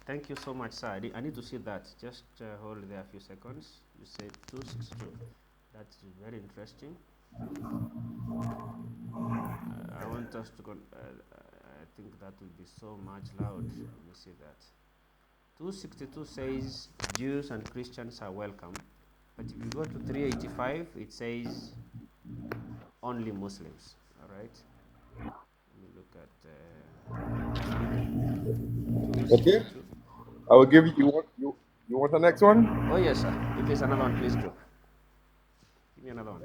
Thank you so much, sir. I need to see that. Just hold there a few seconds. You said 262. That's very interesting. I want us to. I think that will be so much loud. Let me see that. 262 says Jews and Christians are welcome, but if you go to 385, it says only Muslims. All right. Let me look at Okay. 262. I will give you want the next one? Oh yes, sir. If there's another one, please do. Give me another one.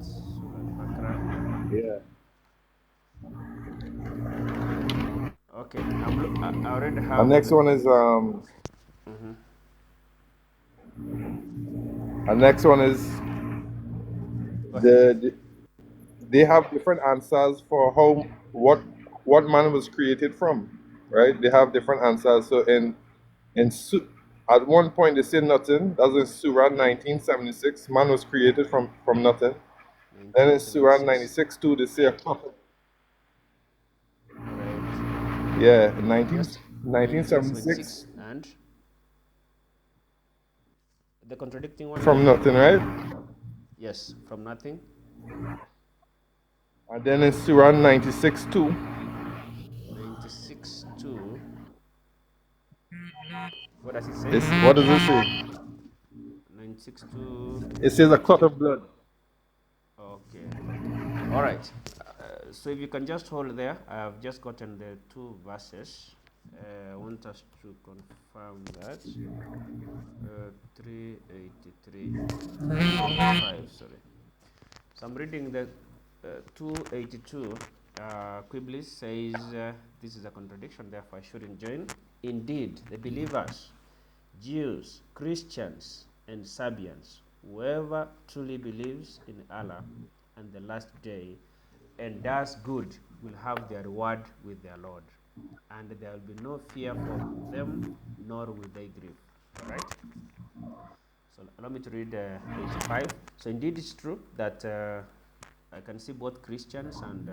Surah Al-Baqarah. Yeah. Okay, I already Our have next the. one is our next one is Go ahead. they have different answers for how what man was created from, right? They have different answers. So at one point they say nothing. That's in Surah 1976. Man was created from nothing. Then in Surah 1976. 96 too, they say a couple. All right. Yeah, Yes. 1976 1976 and the contradicting one from again. nothing, right? Yes, from nothing. And then in Surah 96 too, 96 to. What does it say? what does it say? 96 to. It says a clot of blood. Okay. All right. So if you can just hold there, I have just gotten the two verses. I want us to confirm that. 383. 385, sorry. So I'm reading the 282. Quiblis says this is a contradiction, therefore I shouldn't join. Indeed, the believers, Jews, Christians, and Sabians, whoever truly believes in Allah and the last day and does good will have their reward with their Lord, and there will be no fear for them, nor will they grieve. All right? So allow me to read 85. So indeed it's true that I can see both Christians and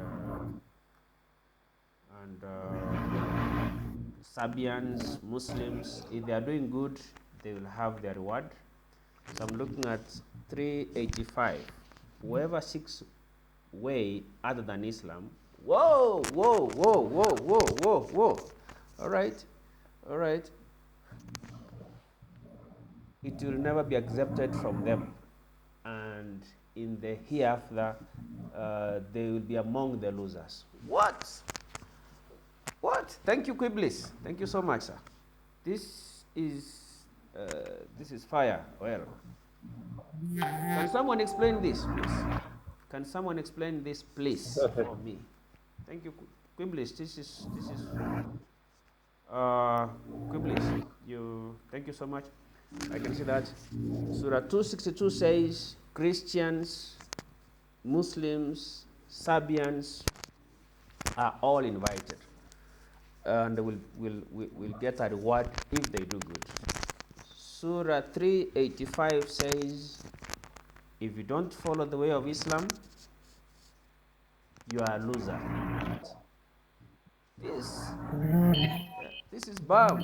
Sabians, Muslims. If they are doing good, they will have their reward. So I'm looking at 385. Whoever seeks way other than Islam. Whoa, whoa, whoa, whoa, whoa, whoa, whoa. All right, all right. It will never be accepted from them. And in the hereafter, they will be among the losers. What? What? Thank you, Quiblis. Thank you so much, sir. This is uh, this is fire. Well, can someone explain this, please? Can someone explain this, please, for me? Thank you, Quiblis. This is Quiblis. You. Thank you so much. I can see that Surah 262 says Christians, Muslims, Sabians are all invited, and will get a reward if they do good. Surah 385 says, if you don't follow the way of Islam, you are a loser. This, this is bomb.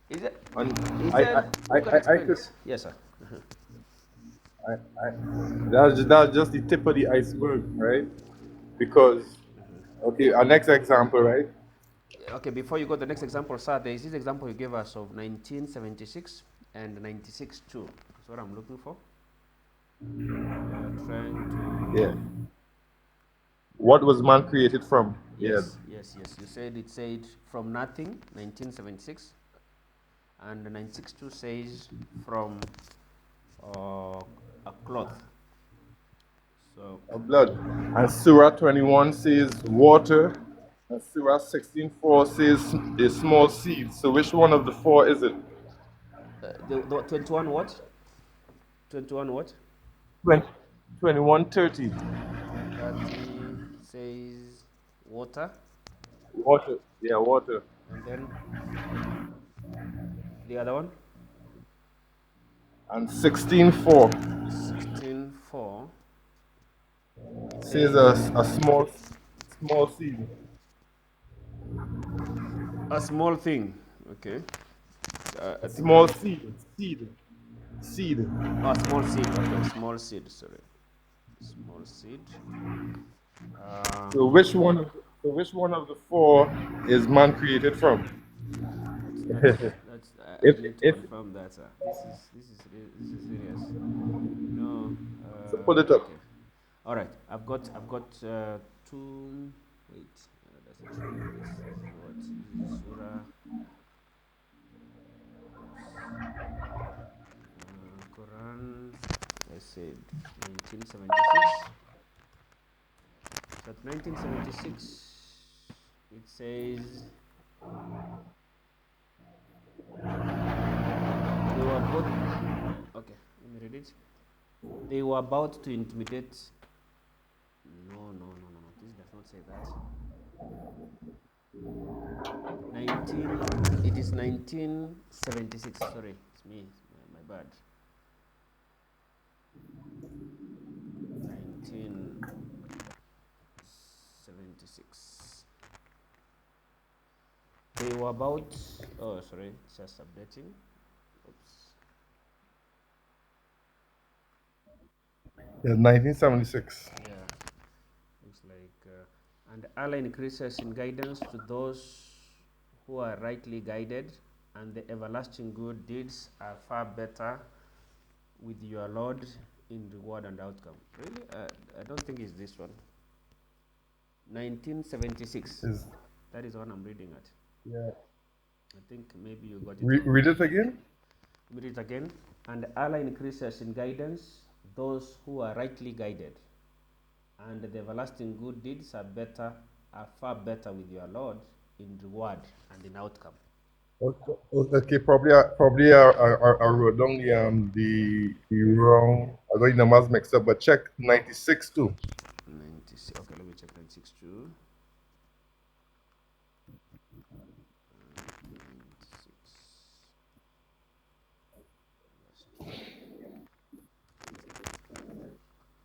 Is it? And Is I there? I, I, Who can I I explain could this? Yes, sir. I that's just the tip of the iceberg, right? Because okay, our next example, right? Okay, before you go to the next example, sir, there is this example you gave us of 1976 and 96 too. That's what I'm looking for. Trying Yeah. to. What was man created from? Yeah. Yes, yes, yes. You said it said from nothing, 1976, and 962 says from a cloth. So, Of blood. And Surah 21 says water. And Surah 16:4 says a small seed. So which one of the four is it? the 21 what? 21 what? 20, 21:30. 30 says water, Water. Yeah, water. and then the other one? And 16:4 16:4. It says says a small seed. A small thing. Okay. A small seed. Seed. Oh, small seed. Okay, small seed. Sorry, small seed. So which one of the four is man created from? That's. I If need to if confirm that, sir. This is serious. No. so pull it up. Okay. All right. I've got two. Wait. That's not showing this. This is what? This is Surah. Quran. I said 1976. At 1976, it says they were both. Okay, let me read it. They were about to intimidate. No. This does not say that. 19. It is 1976. Sorry, it's me. My bad. 1976. They were about. Oh, sorry, it's just updating. Oops. Yeah, 1976. Yeah, looks like. And Allah increases in guidance to those who are rightly guided, and the everlasting good deeds are far better with your Lord in reward and outcome. Really? I don't think it's this one. 1976. Is That is what I'm reading at. yeah. I think maybe you got it wrong. Read it again. Read it again. And Allah increases in guidance those who are rightly guided, and the everlasting good deeds are far better with your Lord in reward and in outcome. Okay, probably I wrote down the wrong. I got the numbers mixed up, but check 96 too. 96. Okay, let me check 96 too. 96.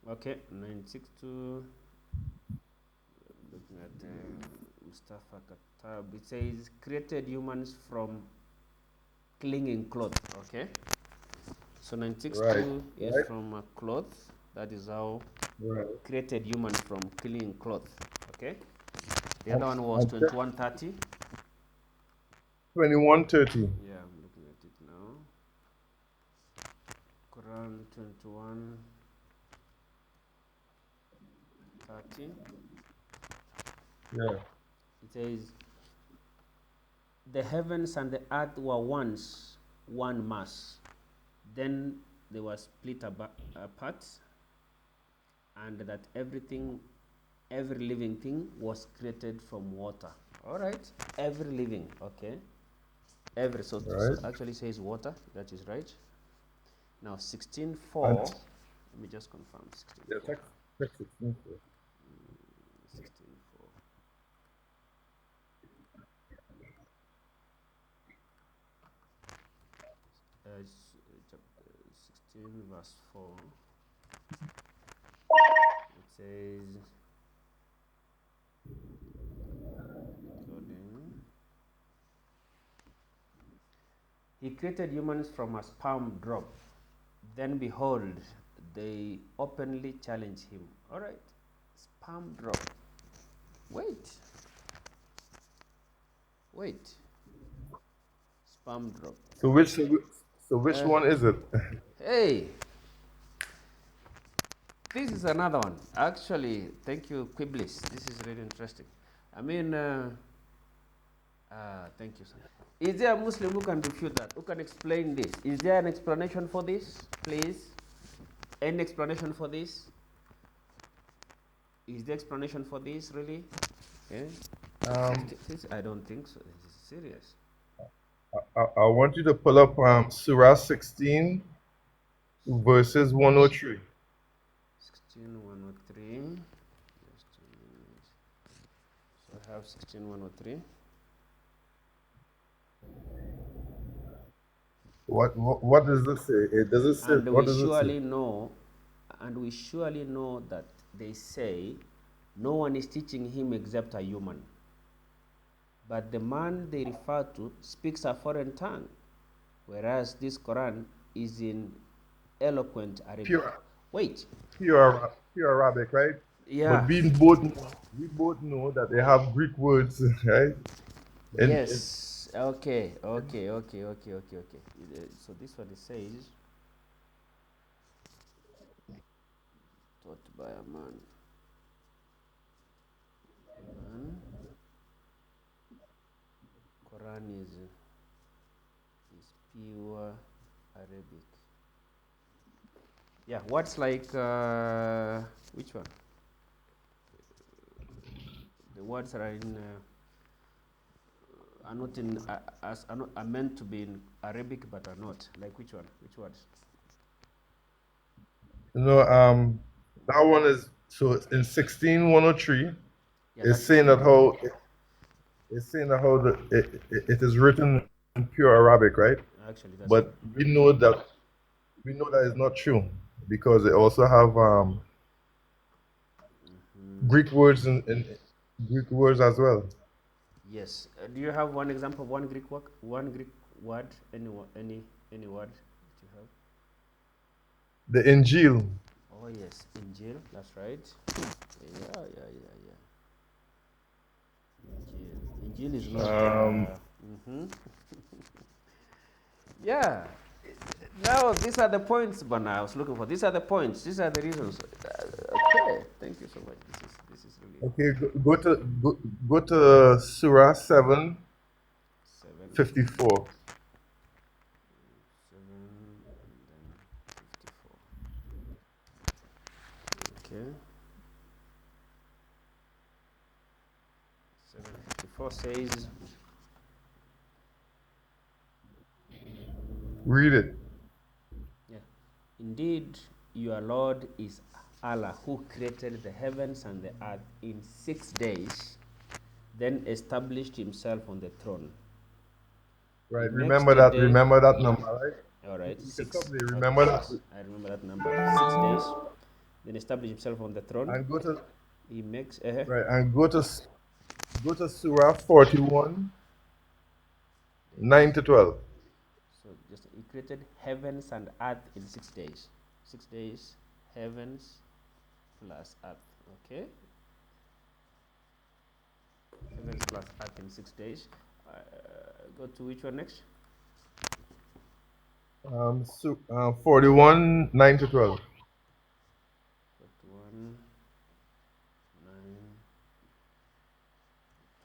Okay, 96 too. Looking at Mustafa Katab, it says created humans from clinging cloth. Okay, so 96 Right. too is Right. from a cloth. That is how Right. created humans from clinging cloth. Okay, the other one was And check 2130. 2130. Yeah, I'm looking at it now. Quran 2130. Yeah. It says, the heavens and the earth were once one mass. Then they were split apart, and that every living thing was created from water. All right, every living. Okay, every. So Right. actually says water. That is right. Now 16:4. And Let me just confirm. yeah, 16:4. check 16. 16:4. Chapter 16, verse 4. It says, he created humans from a sperm drop. Then behold, they openly challenge him. All right, sperm drop. Wait. Sperm drop. So which one is it? Hey, this is another one. Actually, thank you, Quiblis. This is really interesting. I mean, thank you, sir. Is there a Muslim who can refute that? Who can explain this? Is there an explanation for this, please? Any explanation for this? Is there explanation for this, really? Yeah? I don't think so. This is serious. I want you to pull up Surah 16 verses 103. 16:103. Just a minute. So I have 16:103. What does this say? It does it say And what we does it say? surely know that they say no one is teaching him except a human. but the man they refer to speaks a foreign tongue, whereas this Quran is in eloquent Arabic. Pure, Wait, pure Arabic, right? But yeah, we both know that they have Greek words, right? And yes, okay. So this one it says, taught by a man. Quran is pure Arabic. Yeah, what's like which one? The words are in are not in are meant to be in Arabic but are not. Like which one? Which words? you know, that one is so in 16103. Yeah, It's that's saying that 16. it is written in pure Arabic, right? Actually, that's But we know that is not true because they also have Greek words in Greek words as well. yes. Do you have one example of one Greek word? Any word that you have? The Injil. Oh yes, Injil. That's right. Yeah. Injil is not. Um, Yeah. Now these are the points, but I was looking for. These are the points. These are the reasons. Okay. Thank you so much. This is really okay, go to Surah 7, 7:54. 7, and then 54. Okay. 754 says, Read it. yeah, indeed, your Lord is Allah who created the heavens and the earth in 6 days, then established himself on the throne. He Right. makes the day. Remember that number, right? All right, You can stop six. there. Okay, Remember that. 6. I remember that number. 6 days. Then establish himself on the throne. And go to He makes. right and go to Surah 41, 9 to 12. So just he created heavens and earth in 6 days. 6 days, heavens plus earth. Okay, heavens plus earth in 6 days. Go to which one next? 41, 9 to 12. 41, 9,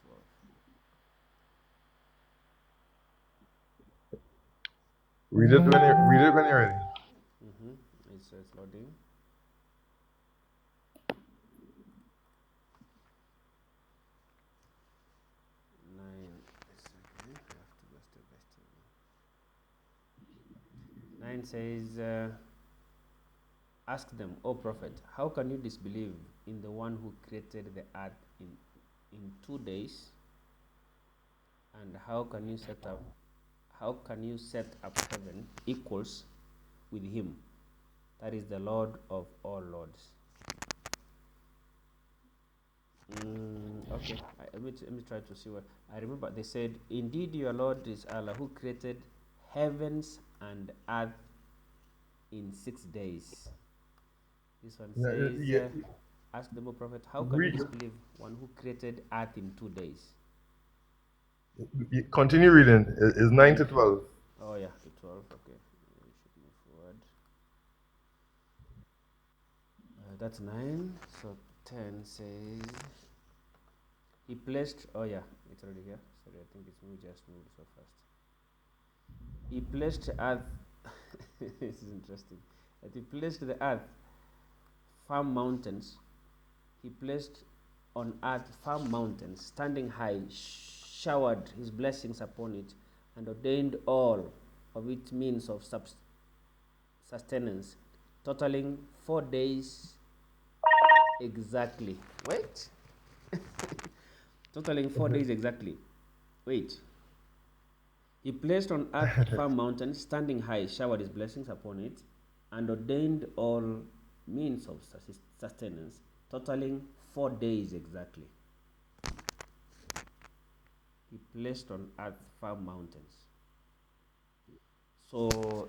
12. Read it when you're ready. It's loading. Nine. Okay. I have to go step by step. 9 says, ask them, O Prophet, how can you disbelieve in the one who created the earth in 2 days? And how can you set up heaven equals with him? That is the Lord of all lords. Okay, let me try to see what I remember. They said, indeed, your Lord is Allah who created heavens and earth in 6 days. This one says, ask the Prophet, how can you Read. disbelieve one who created earth in 2 days? Continue reading. It's 9 to 12. Oh yeah, to 12. Okay, we should move forward. That's 9. So 10 says he placed. Oh yeah, it's already here. Sorry, I think it's me just moved so fast. He placed earth. This is interesting. That he placed the earth firm mountains. He placed on earth firm mountains, standing high, showered his blessings upon it, and ordained all of its means of sustenance, totaling 4 days exactly. Wait. Totaling 4 days exactly. Wait. He placed on earth firm mountains, standing high, showered his blessings upon it, and ordained all means of sustenance, totaling 4 days exactly. he placed on earth 5 mountains. So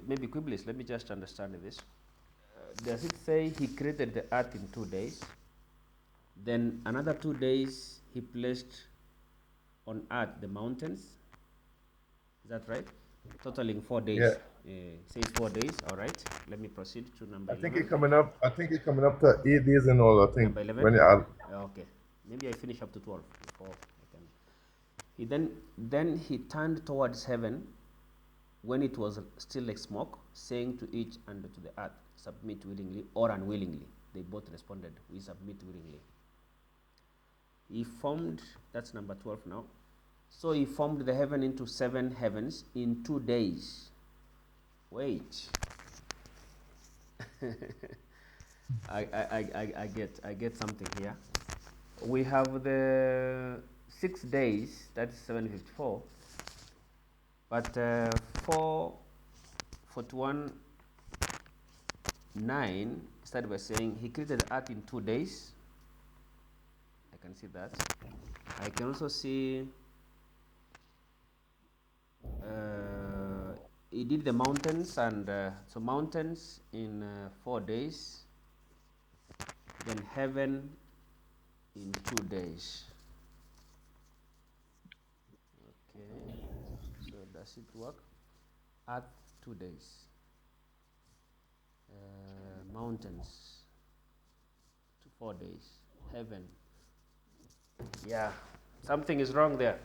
maybe Quiblis, let me just understand this. Does it say he created the earth in 2 days? Then another 2 days he placed on earth the mountains. Is that right? Totaling 4 days. Yeah. Says 4 days. All right. Let me proceed to number I think 11. it's coming up. I think it's coming up to 8 days in all. I think Number 11. when you add. Okay. Maybe I finish up to 12 before I can. He then he turned towards heaven when it was still like smoke, saying to each and to the earth, submit willingly or unwillingly. They both responded, we submit willingly. He formed, that's number 12 now. So he formed the heaven into 7 heavens in 2 days. Wait. I get something here. We have the 6 days, that's 754. But 441 9 started by saying he created the earth in 2 days. I can see that. I can also see he did the mountains, and so mountains in 4 days, then heaven in 2 days. Okay, so does it work? Earth 2 days, mountains 4 days, heaven. Yeah, something is wrong there.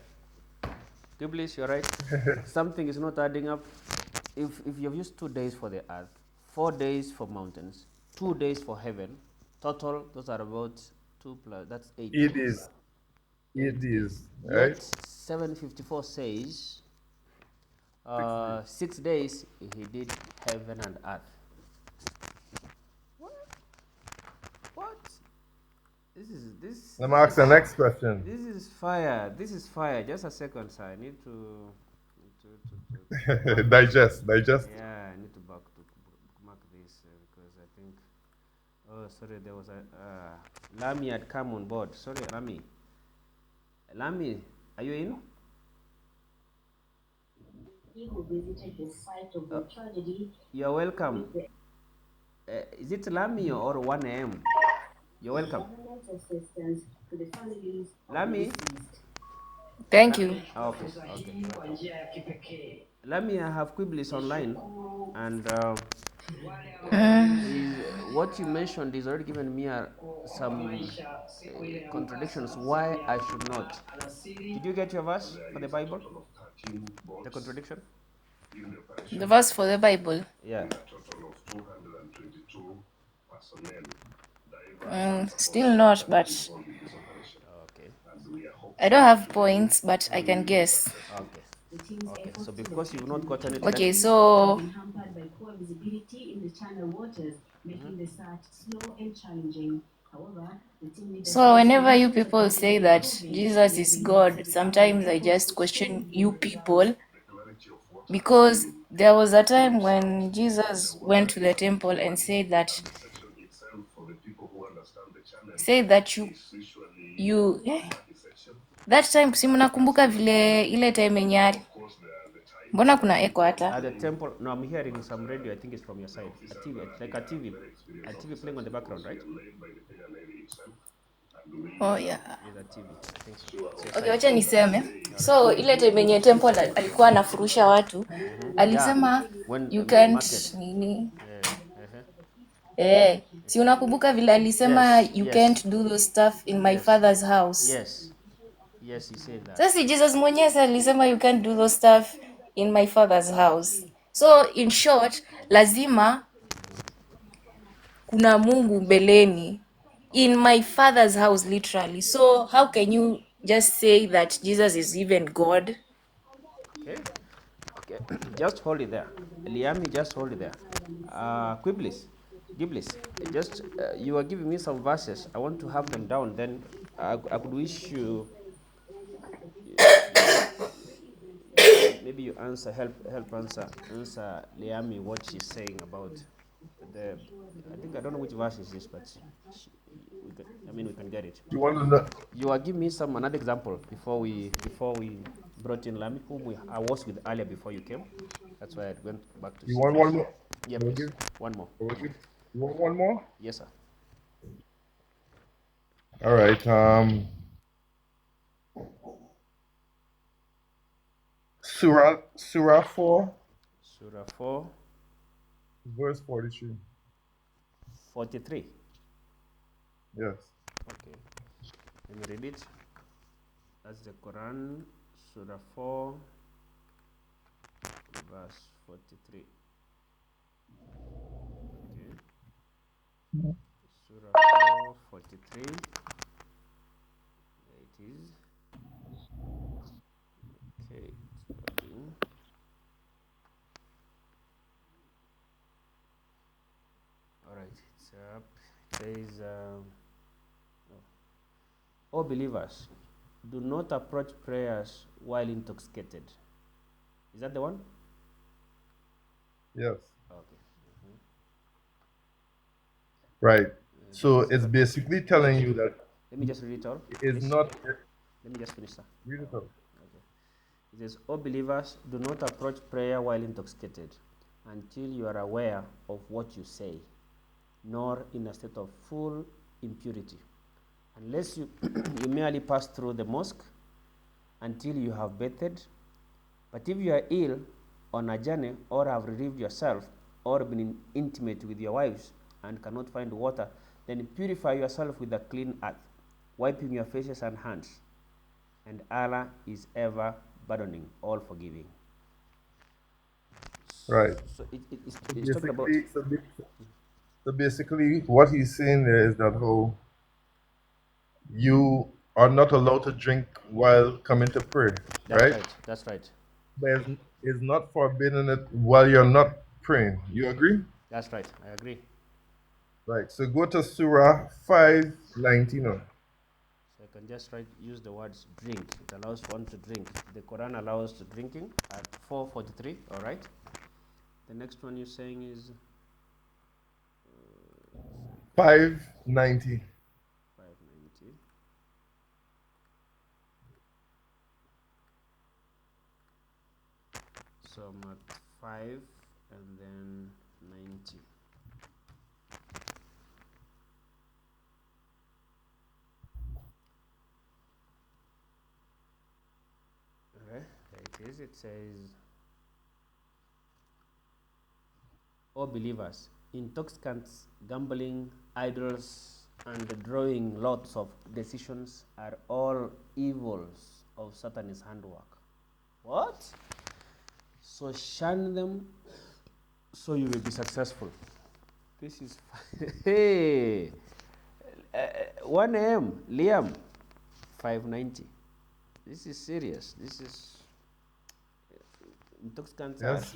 Kiblis, you're right. Something is not adding up. If you've used 2 days for the earth, 4 days for mountains, 2 days for heaven, total those are about 2 plus, that's 8 8 days. days. 8 days. Yet Right. 754 says 6 days he did heaven and earth. What? This Let me ask the next question. This is fire. This is fire. Just a second, sir. I need to Digest. yeah, I need to mark this because I think. Oh, sorry. There was a Lami had come on board. Sorry, Lami. Lami, are you in? He who visited the site of the tragedy. You're welcome. Is it Lami or 1 a.m.? You're welcome. Government assistance to the families of Lami? the deceased. Thank you. Okay. Lami, I have Quiblis online, and what you mentioned is already given me some contradictions. Why I should not? Did you get your verse for the Bible? The contradiction? The verse for the Bible. Yeah. Still not, but Okay. I don't have points, but I can guess. Okay. Okay. So because you've not gotten it, Okay, so Been hampered by poor visibility in the channel waters, making the search slow and challenging. However, the team leader so whenever you people say that Jesus is God, sometimes I just question you people, because there was a time when Jesus went to the temple and said that that time, si mnakumbuka vile ile time yenye mbona kuna echo hata at the temple. No, I'm hearing some radio. I think it's from your side. A TV, like a TV playing on the background, right? oh yeah. There's a TV. I think so. Okay, wacha niseme. So ile time yenye temple alikuwa anafurusha watu, alisema When you can't market. nini. Si unakumbuka vile alisema Yes, you yes. can't do those stuff in my father's house. Yes. Yes, he said that. Sasa Jesus mwenyewe alisema you can't do those stuff in my father's house. So in short, lazima kuna Mungu mbeleni, in my father's house literally. So how can you just say that Jesus is even God? Okay. Okay. Just hold it there. Liami, just hold it there. Quiblis, Giblis, just you are giving me some verses. I want to have them down. Then I could wish you maybe you help answer Liami what she's saying about the. I think I don't know which verse is this, but we can get it. You want to know? You are giving me another example before we brought in Lami, whom I was with earlier before you came. That's why I went back to You see. want one more? Yeah, I will please. give- One more. I will give- You want one more? Yes, sir. All right. Surah 4, Surah 4, verse 43. 43. Yes. Okay. Let me read it. That's the Quran, Surah 4, verse 43. Okay. Surah 4, 43. There it is. Okay, it's loading. Alright, it's up. It says, O believers, do not approach prayers while intoxicated. Is that the one? Yes. Okay. Right. So it's basically telling you that Let me just read it all. it's please. not. Let me just finish, sir. Read it out. Okay. It says, O believers, do not approach prayer while intoxicated until you are aware of what you say, nor in a state of full impurity, unless you, you merely pass through the mosque until you have bathed. But if you are ill, on a journey, or have relieved yourself, or been intimate with your wives, and cannot find water, then purify yourself with a clean earth, wiping your faces and hands. And Allah is ever pardoning, all forgiving. Right. So it's talking about. So basically, what he's saying there is that how you are not allowed to drink while coming to pray, That's right? right. That's right. But it's not forbidden it while you're not praying. You agree? That's right. I agree. Right. So go to Surah 5:19. So I can just use the words drink. It allows one to drink. The Quran allows to drinking at 4:43. All right. The next one you're saying is 5:90. 590. So I'm at 5 and then 90. Okay, there it is. It says, O believers, intoxicants, gambling, idols, and drawing lots of decisions are all evils of Satan's handwork. What? So shun them so you will be successful. This is hey, 1 a.m. Liam, 590. This is serious. This is intoxicants. Yes.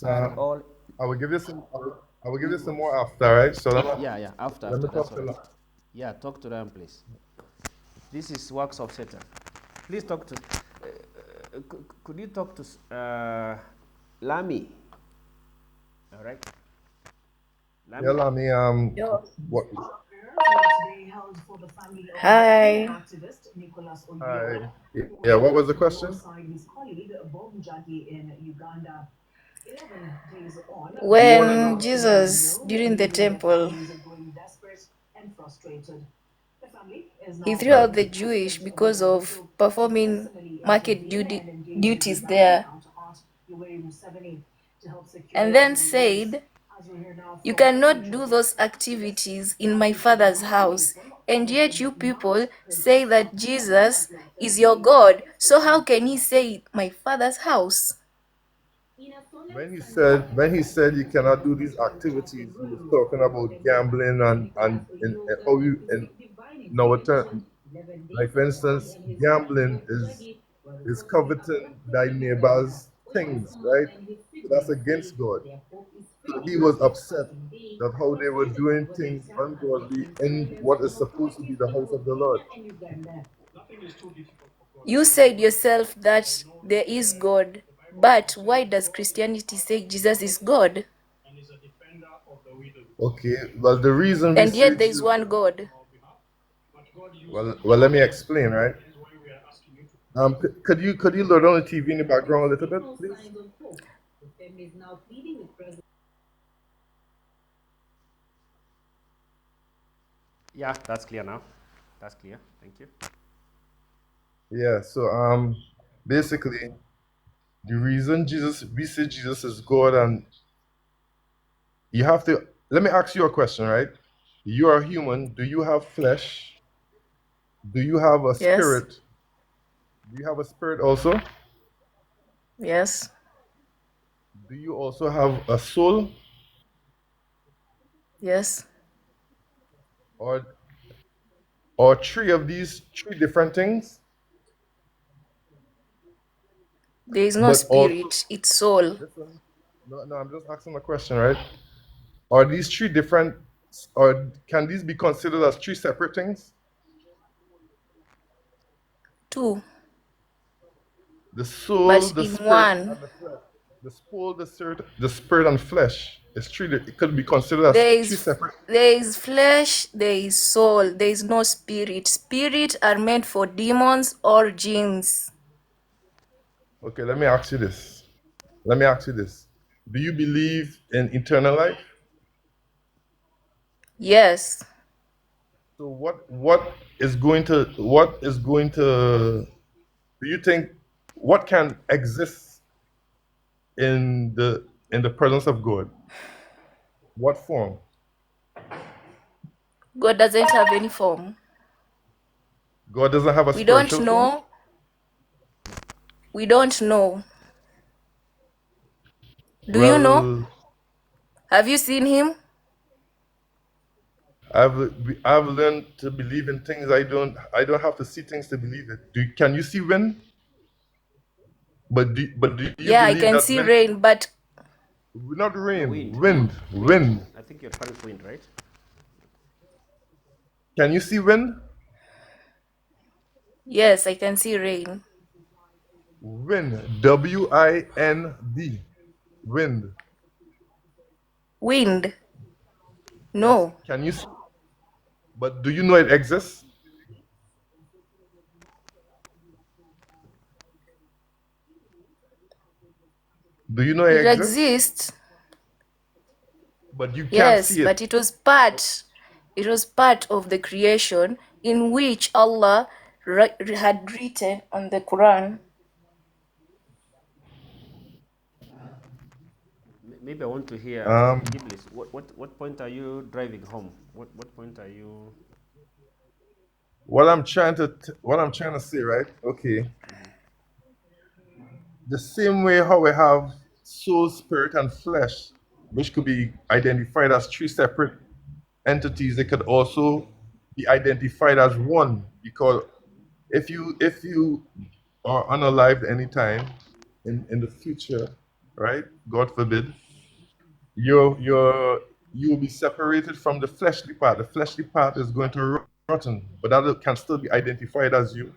Are all. I will give you some. I will give you some more after, right? So Yeah. After. let me That's talk to all. them. Yeah, talk to them, please. This is works of Satan. Please talk to. Could you talk to Lami? All right. Lami. Yeah, Lami, what? Hi. Hi. Yeah, what was the question? When Jesus, during the temple, he threw out the Jewish because of performing market duties there, and then said, you cannot do those activities in my Father's house, and yet you people say that Jesus is your God. So how can he say my Father's house? When he said you cannot do these activities, he was talking about gambling and how you in our term, like for instance, gambling is coveting thy neighbor's things, right? So that's against God. So he was upset that how they were doing things ungodly in what is supposed to be the house of the Lord. You said yourself that there is God, but why does Christianity say Jesus is God? Okay, well the reason we And say yet there is one God. Well, let me explain, right? Could you lower down the TV in the background a little bit, No please? signs of hope. The family is now pleading with President. Yeah, that's clear now. That's clear. Thank you. Yeah. So basically, the reason we say Jesus is God, and you have to. Let me ask you a question, right? You are human. Do you have flesh? Do you have a Yes. spirit? Do you have a spirit also? Yes. Do you also have a soul? Yes. Or three different things? There is no But also, spirit, it's soul. listen, no, I'm just asking a question, right? Are these three different, or can these be considered as three separate things? Two, The soul, but the in spirit, one. and the flesh. The soul, the spirit, and flesh. It could be considered as There three is separate. there is flesh, there is soul, there is no spirit. Spirit are meant for demons or jinns. Okay, let me ask you this. Let me ask you this. Do you believe in eternal life? Yes. So what is going to do you think what can exist in the presence of God? What form? God doesn't have any form. God doesn't have a We don't spiritual form? know. We don't know. Do you know? Well, Have you seen him? I've I've learned to believe in things I don't have to see things to believe it. Can you see wind? But do you Yeah, I believe can that see wind, rain, but not No, rain, wind. Wind. wind. I think you're referring to wind, right? Can you see wind? yes, I can see rain. Wind. WIND. Wind. Wind. Yes. No. Can you see? But do you know it exists? Do you know it It exists? exists. But you can't Yes, see it. but it was part of the creation in which Allah had written on the Quran. Maybe I want to hear Um, Iblis. What point are you driving home? What point are you? what I'm trying to say, right? Okay. The same way how we have soul, spirit, and flesh, which could be identified as three separate entities, they could also be identified as one. Because if you are unalived anytime in the future, right? God forbid, you will be separated from the fleshly part. The fleshly part is going to rotten, but that can still be identified as you.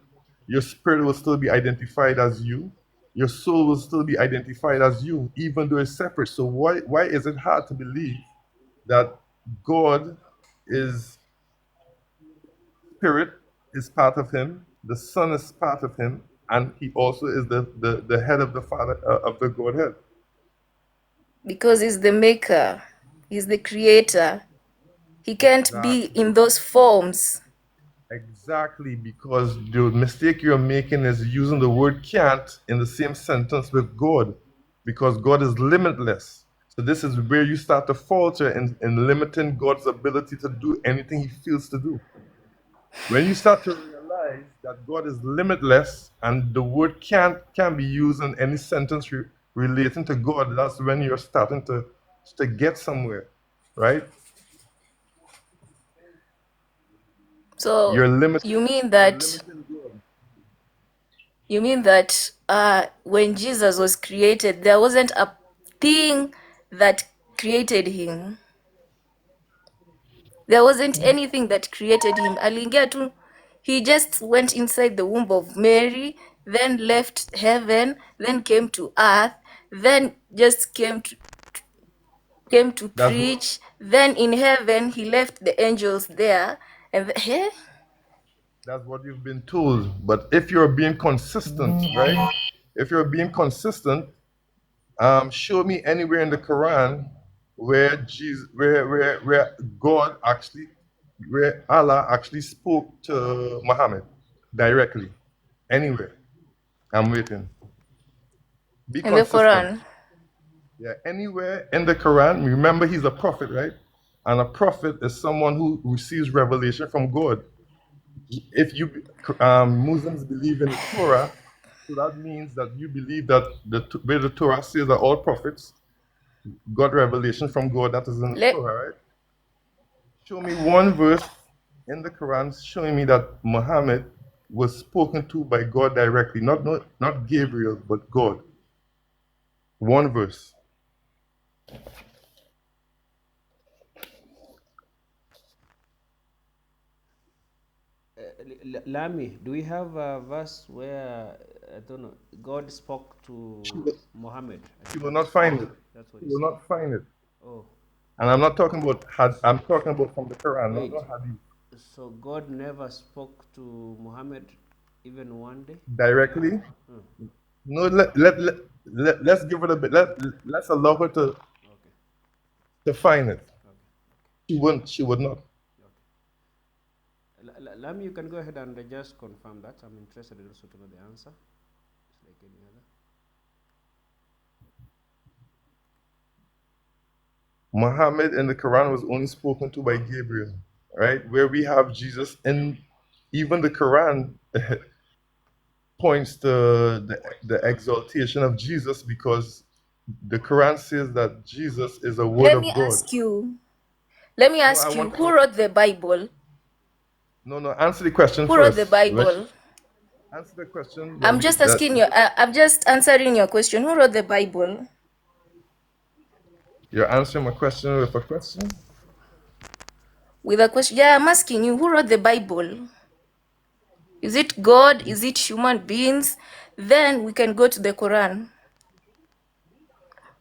Your spirit will still be identified as you. Your soul will still be identified as you, even though it's separate. So why is it hard to believe that God is spirit is part of him, the Son is part of him, and he also is the head of the Father of the Godhead. Because he's the maker, he's the creator. He can't be Exactly. in those forms. Exactly, because the mistake you're making is using the word can't in the same sentence with God, because God is limitless. So this is where you start to falter in limiting God's ability to do anything he feels to do. When you start to realize that God is limitless and the word can't can be used in any sentence relating to God, that's when you're starting to get somewhere, right? So You're limiting you mean you're that limiting God. when Jesus was created, there wasn't a thing that created him. There wasn't anything that created him. Aliingia tu, he just went inside the womb of Mary, then left heaven, then came to earth, then just came to That's preach. Then in heaven, he left the angels there, and That's what you've been told. But if you're being consistent, right? If you're being consistent, show me anywhere in the Quran where Jesus, where God actually, where Allah actually spoke to Muhammad directly. Anywhere. I'm waiting. Be In the consistent. Quran. Yeah, anywhere in the Quran. Remember, he's a prophet, right? And a prophet is someone who receives revelation from God. If you Muslims believe in the Torah, so that means that you believe that where the Torah says that all prophets got revelation from God that is in the Let Torah, right? Show me one verse in the Quran showing me that Muhammad was spoken to by God directly, not Gabriel, but God. One verse. Lami, do we have a verse where I don't know God spoke to She will, Muhammad? I she think will not find it. that's what She he will said. not find it. Oh, And I'm not talking about I'm talking about from the Quran, not wait. the Hadith. So God never spoke to Muhammad even one day? Directly. Hmm. No, let's give it a bit. Let's allow her Okay. to find it. Okay. She would not. Okay. Lami, you can go ahead and just confirm that. I'm interested also to know the answer. It's like any other. Muhammad in the Quran was only spoken to by Gabriel, right? Where we have Jesus in even the Quran points to the exaltation of Jesus because the Quran says that Jesus is a word let of me God. ask you. Let me No, I ask you. want to Who know. wrote the Bible? No, answer the question Who wrote the first. Bible? Answer the question. I'm just asking you. I'm just answering your question. Who wrote the Bible? You're answering my question with a question. With a question. Yeah, I'm asking you. Who wrote the Bible? Is it God? Is it human beings? Then we can go to the Quran,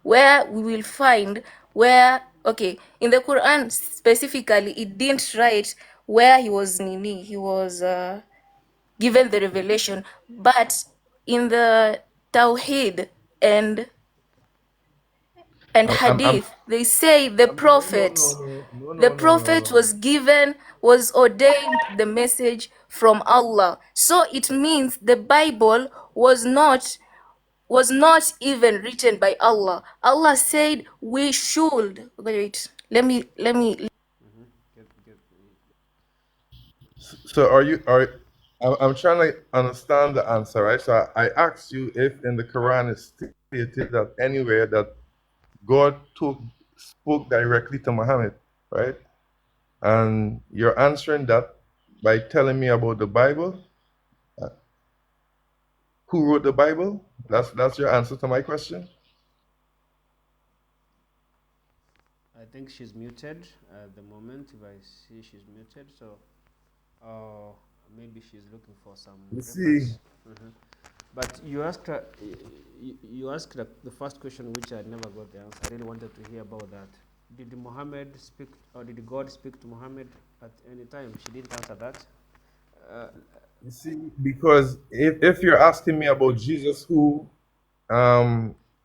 where we will find where, okay, in the Quran specifically, it didn't write where he was given the revelation, but in the Tawheed and I'm Hadith, they say the no, no, prophet, no, no, no, the no, no, no, prophet no. was ordained the message from Allah. So it means the Bible was not even written by Allah. Allah said we should wait. Let me. Mm-hmm. Get So I'm trying to understand the answer, right? So I asked you if in the Quran is stated that anywhere that God spoke directly to Muhammad, right? And you're answering that by telling me about the Bible. Uh, Who wrote the Bible? That's your answer to my question. I think she's muted at the moment. If I see she's muted, so maybe she's looking for some You see, reference. Mhm. But you asked her, you asked the first question, which I never got the answer. I really wanted to hear about that. Did Muhammad speak, or did God speak to Muhammad at any time? She didn't answer that. Uh, you see, because if you're asking me about Jesus, who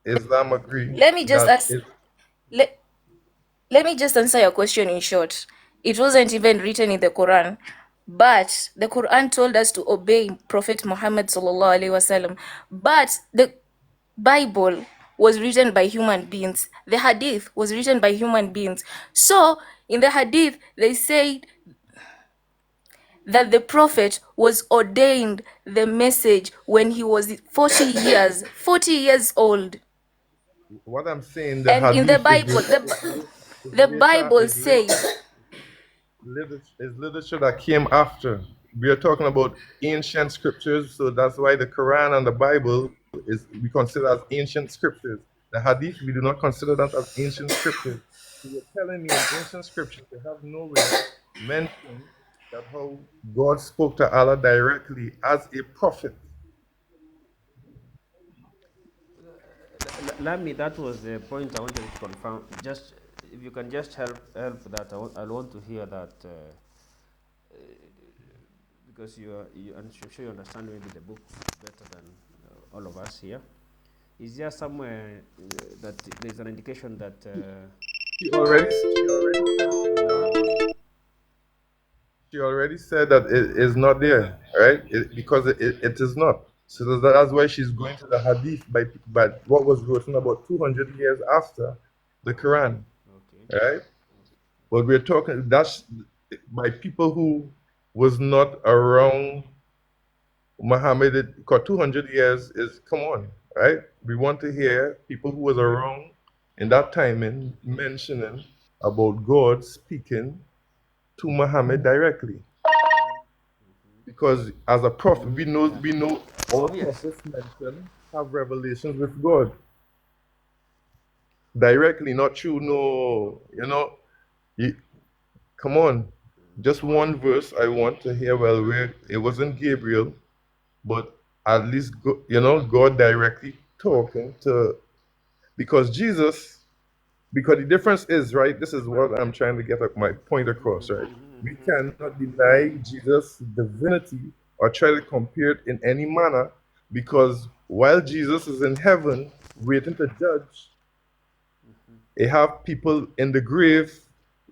Islam agree Let me just that ask. is Let, let me just answer your question in short. It wasn't even written in the Quran, but the Quran told us to obey Prophet Muhammad sallallahu alaihi wasallam. But the Bible was written by human beings. The Hadith was written by human beings. So in the Hadith, they say that the Prophet was ordained the message when he was 40 years old. what I'm saying. The And in the Hadith Bible, is the later Bible says, is literature that came after. We are talking about ancient scriptures, so that's why the Quran and the Bible is we consider as ancient scriptures. The Hadith we do not consider that as ancient scriptures. So you're telling me in ancient scriptures they have nowhere mentioned that how God spoke to Allah directly as a prophet. Lami, that was the point I wanted to confirm. Just if you can just help that, I want to hear that because I'm sure you understand maybe the book better than all of us here. Is there somewhere that there's an indication that she already said that it is not there, right? Because it is not. So that's why she's going to the Hadith by what was written about 200 years after the Quran, okay? right? But we're talking that's by people who was not around Muhammad. Because 200 years is, come on, right? We want to hear people who was around in that time and mentioning about God speaking to Muhammad directly. Because as a prophet, we know all Obvious. prophets mentioned have revelations with God directly, not through no, you, come on. Just one verse I want to hear, well, where it wasn't Gabriel, but at least God directly talking to, because Jesus, because the difference is, right, this is what I'm trying to get my point across, right? We cannot deny Jesus' divinity or try to compare it in any manner, because while Jesus is in heaven waiting to judge, they have people in the grave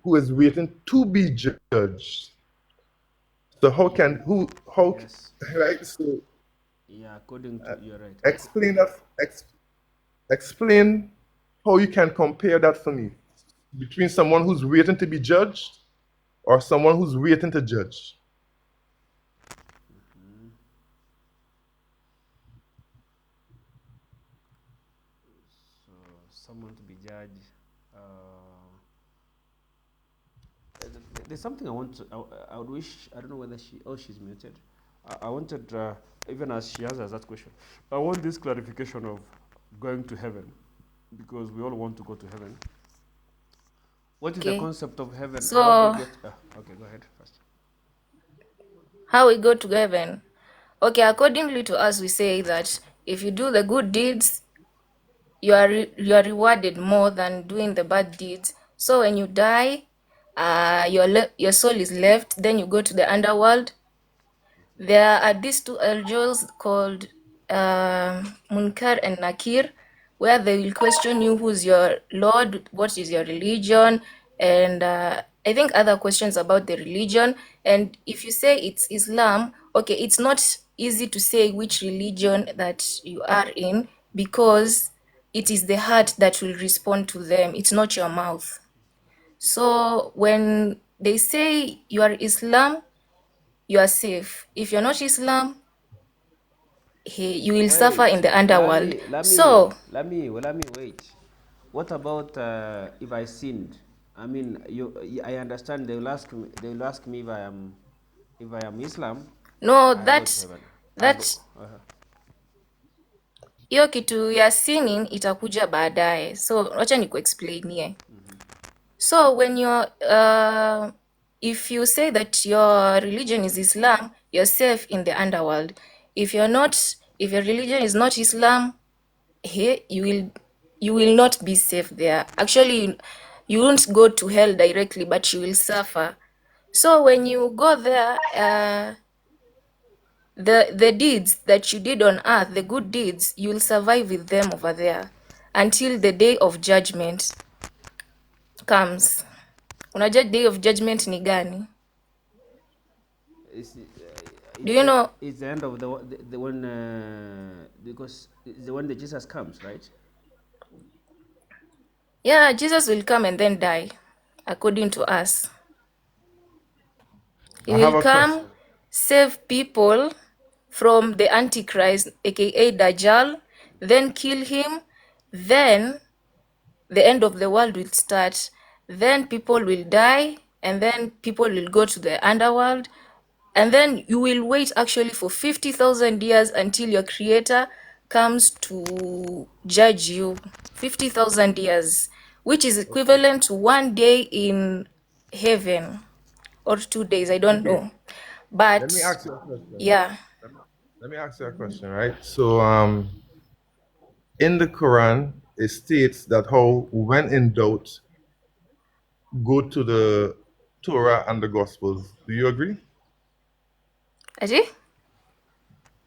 who is waiting to be judged. So how Yes. right? So Yeah, according to you're right. explain that. Explain how you can compare that for me between someone who's waiting to be judged or someone who's waiting to judge. So someone to be judged. There's something I want to. I would wish. I don't know whether she's muted. I wanted, even as she answers that question, I want this clarification of going to heaven, because we all want to go to heaven. What is the Okay. concept of heaven? How do So we get? Okay, go ahead first. how we go to heaven? Okay, accordingly to us, we say that if you do the good deeds, you are rewarded more than doing the bad deeds. So when you die, your soul is left. Then you go to the underworld. There are these two angels called Munkar and Nakir, where they will question you, who's your Lord, what is your religion, and I think other questions about the religion. And if you say it's Islam, okay, it's not easy to say which religion that you are in, because it is the heart that will respond to them, it's not your mouth. So when they say you are Islam, you are safe. If you're not Islam, you will suffer in Wait, the underworld. So let me wait. What about if I sinned? I mean, I understand they will ask me. They will ask me if I am Islam. no, I go to heaven. I go. that hiyo kitu ya sinning itakuja baadaye, so wacha nikuexplainie. So when you're if you say that your religion is Islam, you're safe in the underworld. If your religion is not Islam, here you will not be safe there. Actually, you won't go to hell directly, but you will suffer. So when you go there, the deeds that you did on earth, the good deeds, you will survive with them over there until the day of judgment comes. Unajua day of judgment ni gani? Do you know? It's the end of the one, because it's the one that Jesus comes, right? Yeah, Jesus will come and then die, according to us. He I have will a come, question. save people from the Antichrist, aka Dajjal, then kill him, then the end of the world will start. Then people will die, and then people will go to the underworld, and then you will wait actually for 50,000 years until your creator comes to judge you. 50,000 years, which is equivalent to 1 day in heaven, or 2 days, I don't Okay, know. let me But ask you a question. yeah, Let me ask you a question, right? So, in the Quran, it states that how, when in doubt, go to the Torah and the Gospels. Do you agree? Ati?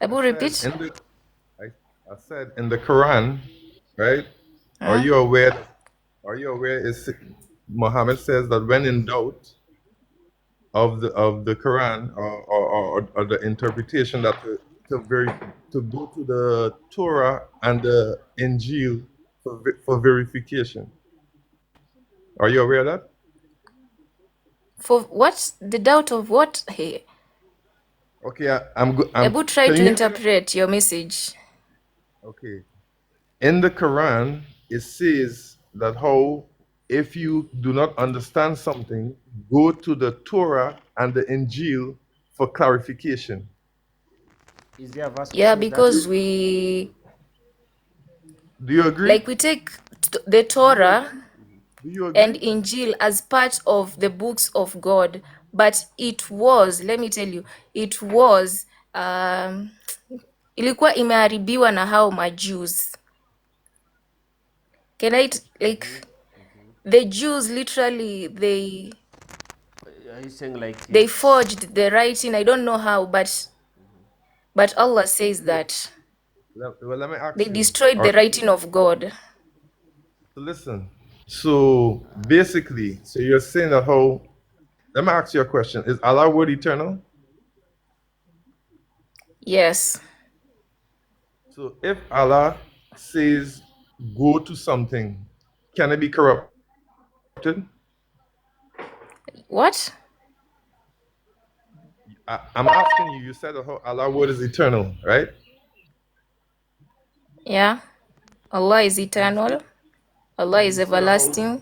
Abu, I said repeat. in the I, I said in the Quran, right? Are Huh? you aware? Are you aware? Is Muhammad says that when in doubt of the Quran or the interpretation that to go to the Torah and the Injil for verification. Are you aware of that? For what? The doubt of what? Hey, Okay, I'm good. Abu, try Can to you hear me? interpret your message. Okay. In the Quran, it says that how if you do not understand something, go to the Torah and the Injil for clarification. Is there a verse that Yeah, says that? because we Do you agree? like we take the Torah Do you and agree? Injil as part of the books of God, but it was, let me tell you, it was ilikuwa imeharibiwa na hao Majews. Can I like the Jews literally Are you saying like they it's forged the writing. I don't know how, but Allah says that Well, let me they ask you. destroyed All the right. writing of God. So listen. So basically, so you're saying that how. Let me ask you a question. Is Allah word eternal? Yes. So if Allah says go to something, can it be corrupted? What? I'm asking you. You said that how Allah word is eternal, right? Yeah. Allah is And you say eternal. Allah and is you say that how everlasting.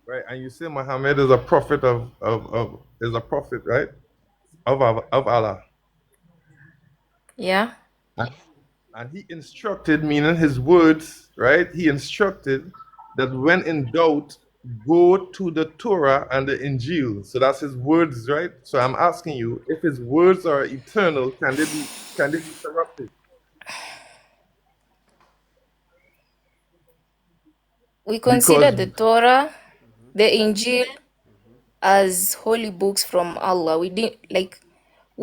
right, and you say Muhammad is a prophet of is a prophet, right? Of Allah. Yeah. And he instructed, meaning his words, right? He instructed that when in doubt, go to the Torah and the Injil. So that's his words, right? So I'm asking you, if his words are eternal, can they be corrupted? We consider Because the Torah, the Injil as holy books from Allah. We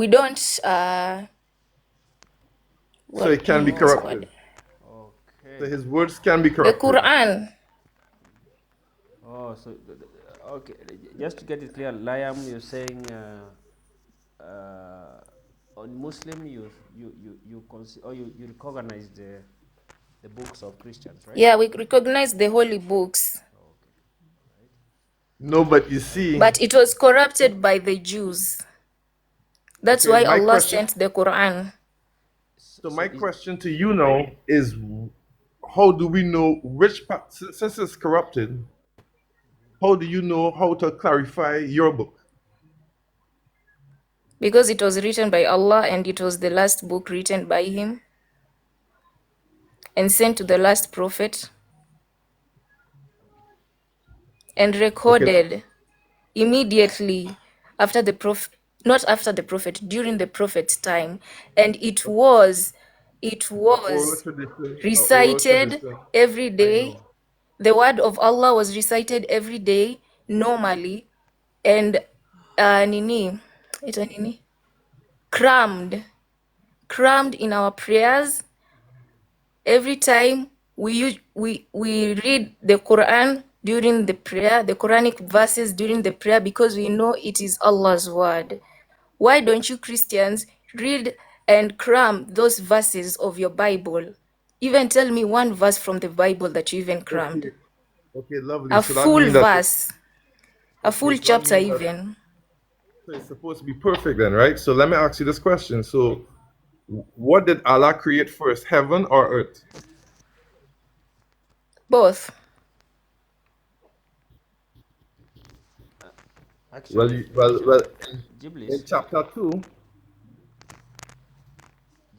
don't so what it can be what's the word? corrupted. So okay? his words can be The corrupted. Quran. Oh, so okay. Just to get it clear, Liam, you're saying on Muslim you recognize the books of Christians, right? Yeah, we recognize the holy books, Okay, right. No, but you see, but it was corrupted by the Jews. That's okay, why Allah sent the Quran. so So my is question to you now is how do we know which part, since it's corrupted, how do you know how to clarify your book? Because it was written by Allah and it was the last book written by Him and sent to the last prophet and Okay, recorded immediately after the prophet, not after the prophet, during the prophet's time. And it was oral recited tradition. every I day. know. The word of Allah was recited every day normally, and nini, ito nini, crammed crammed in our prayers. Every time we read the Quran during the prayer, the Quranic verses during the prayer, because we know it is Allah's word. Why don't you Christians read and cram those verses of your Bible? Even tell me one verse from the Bible that you even crammed. Okay, okay, lovely. A So that full means that verse, a okay, full so that chapter means that even. so it's supposed to be perfect then, right? So let me ask you this question. So what did Allah create first, heaven or earth? Both. Well, actually well, in Giblis, chapter two,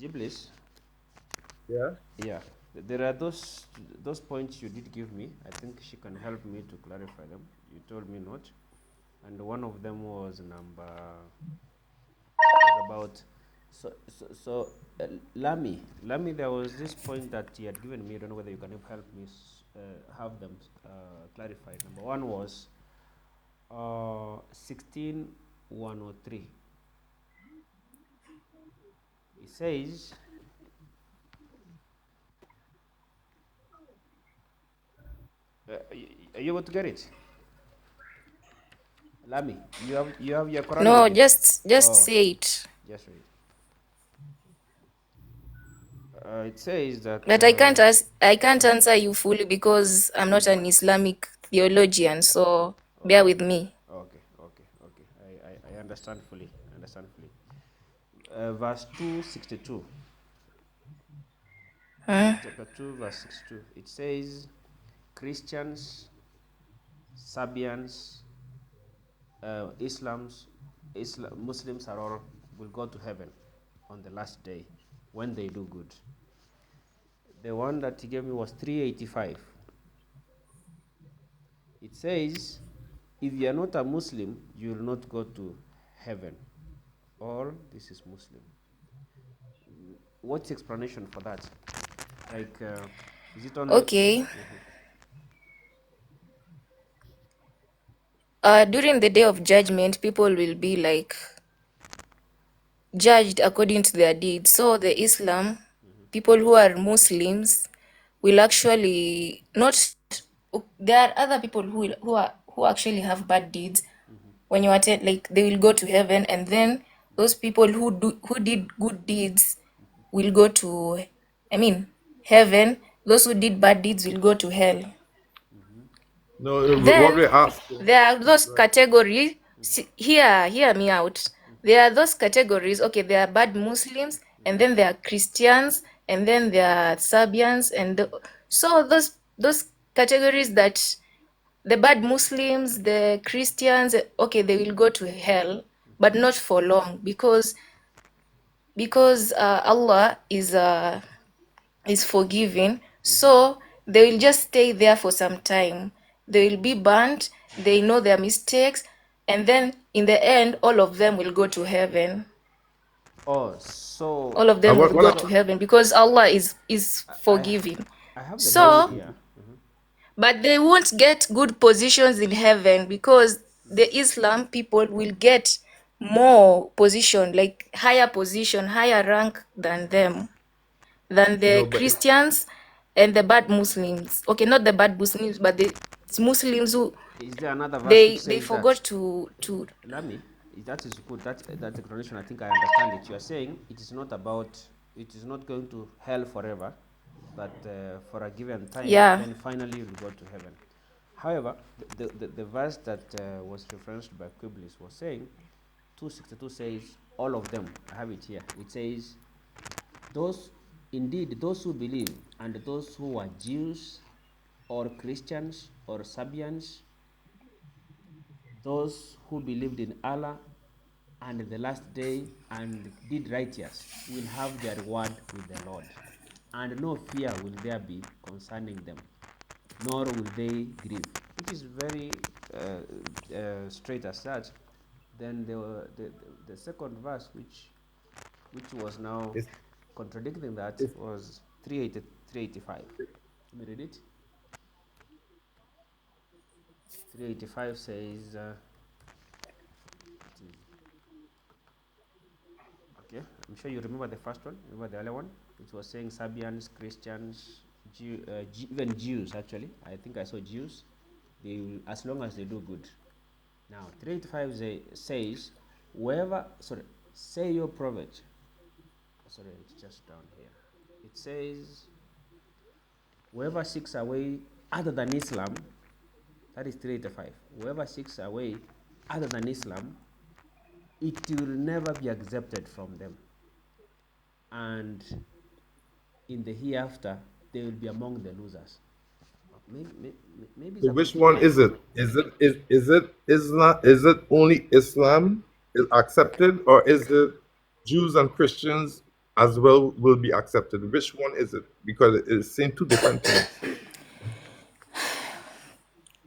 Giblis. yeah. Yeah, there are those points you did give me. I think she can help me to clarify them. You told me not, and one of them was number was about Lami. There was this point that he had given me. I don't know whether you can help me have them clarified. Number one was 16103. It says, are you able to get it? Lami, you have your Quran with No, you? just Oh, say it. just read. It says that. But I can't answer you fully because I'm not an Islamic theologian, so bear with me. Okay, okay, okay. I understand fully. I understand fully. Verse 262. Chapter 2, verse 62. It says, Christians, Sabians, Muslims are all will go to heaven on the last day when they do good. The one that he gave me was 385. It says, if you are not a Muslim, you will not go to heaven. Or this is Muslim. What's the explanation for that? Like, is it only? Okay. During the day of judgment, people will be like judged according to their deeds. So the Islam, people who are Muslims will actually not. There are other people who actually have bad deeds. When you attend, like they will go to heaven, and then those people who did good deeds will go to, I mean, heaven. Those who did bad deeds will go to hell. No, what Then we're asking. there are those categories. Hear me out. There are those categories. Okay, there are bad Muslims, and then there are Christians, and then there are Serbians, so those categories that the bad Muslims, the Christians, okay, they will go to hell, but not for long because Allah is forgiving. So they will just stay there for some time. They will be burnt. They know their mistakes, and then in the end, all of them will go to heaven. Oh, so All of them will go to What heaven because Allah is I forgiving. I have the verse So, here. but they won't get good positions in heaven because the Islam people will get more position, like higher position, higher rank than them, than no, the but Christians and the bad Muslims. Okay, not the bad Muslims, but the Muslims who Is there another verse which they says that? forgot to. Lami, that is good. That explanation, I think I understand it. You are saying it is not about, it is not going to hell forever, but for a given time, Yeah. then finally you will go to heaven. However, the verse that was referenced by Qiblis was saying, 262 says, all of them. I have it here. It says, those who believe and those who are Jews or Christians or Sabians, those who believed in Allah and the last day and did righteous will have their reward with the Lord, and no fear will there be concerning them, nor will they grieve. It is very straight as such. Then the second verse, which was now it's, contradicting that, it's was 385. Let me read it. 385 says, okay, I'm sure you remember the first one, remember the other one, which was saying Serbians, Christians, even Jews, actually. I think I saw Jews. They will, as long as they do good. Now, 385 says, whoever, sorry, say your prophet. Sorry, it's just down here. It says, whoever seeks a way other than Islam, that is 385. Whoever seeks a way other than Islam, it will never be accepted from them. And in the hereafter, they will be among the losers. Maybe it's so about which to one end. is it? Is it Islam? Is it only Islam is accepted, or is it Jews and Christians as well will be accepted? Which one is it? Because it's saying two different things.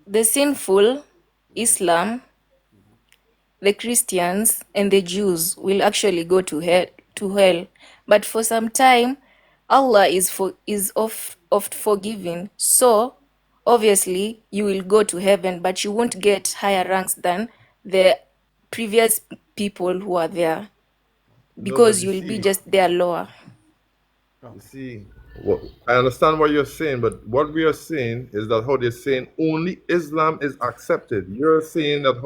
The sinful Islam, the Christians, and the Jews will actually go to hell. But for some time, Allah is oft forgiving. So obviously you will go to heaven, but you won't get higher ranks than the previous people who are there. No, because but you you'll be see, just there lower. you see, what, I understand what you're saying, but what we are saying is that how they're saying only Islam is accepted. You're saying that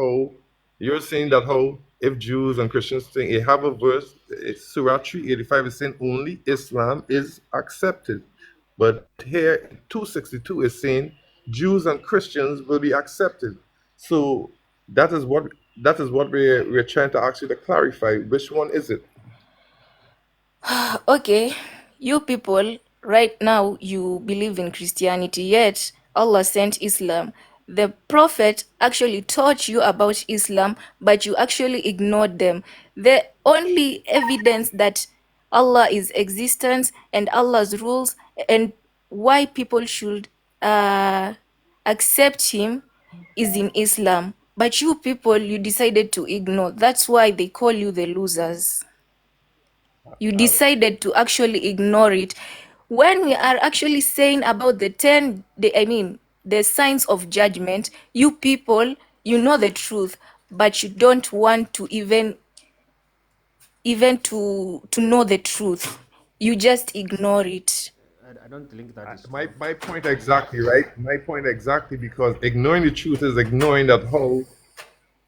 how if Jews and Christians think they have a verse, it's Surah 385 is saying only Islam is accepted. But here 262 is saying Jews and Christians will be accepted. So that is what we're trying to ask you to clarify. Which one is it? Okay, you people, right now you believe in Christianity, yet Allah sent Islam. The Prophet actually taught you about Islam, but you actually ignored them. The only evidence that Allah is existence and Allah's rules and why people should accept Him is in Islam. But you people, you decided to ignore. That's why they call you the losers. You decided to actually ignore it when we are actually saying about the signs of judgment. You people, you know the truth, but you don't want to even to know the truth. You just ignore it. I don't think that is My, true. my point exactly, right? My point exactly, because ignoring the truth is ignoring that how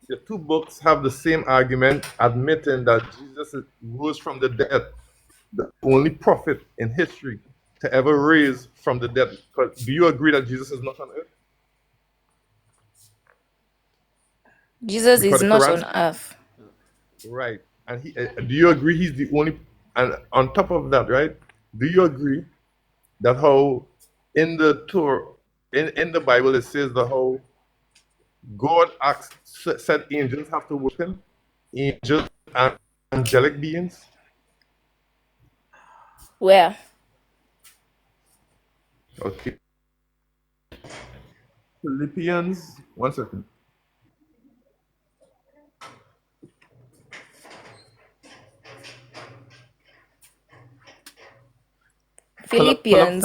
the two books have the same argument, admitting that rose from the dead, the only prophet in history to ever raise from the dead. Do you agree that Jesus is not on earth? Jesus Because is the not Quran, on earth. right? And do you agree he's the only? And on top of that, right? Do you agree that how in the Torah, in the Bible, it says the whole God said angels have to worship him, angels and angelic beings. Where? Okay. Philippians, one second. Pull up Philippians.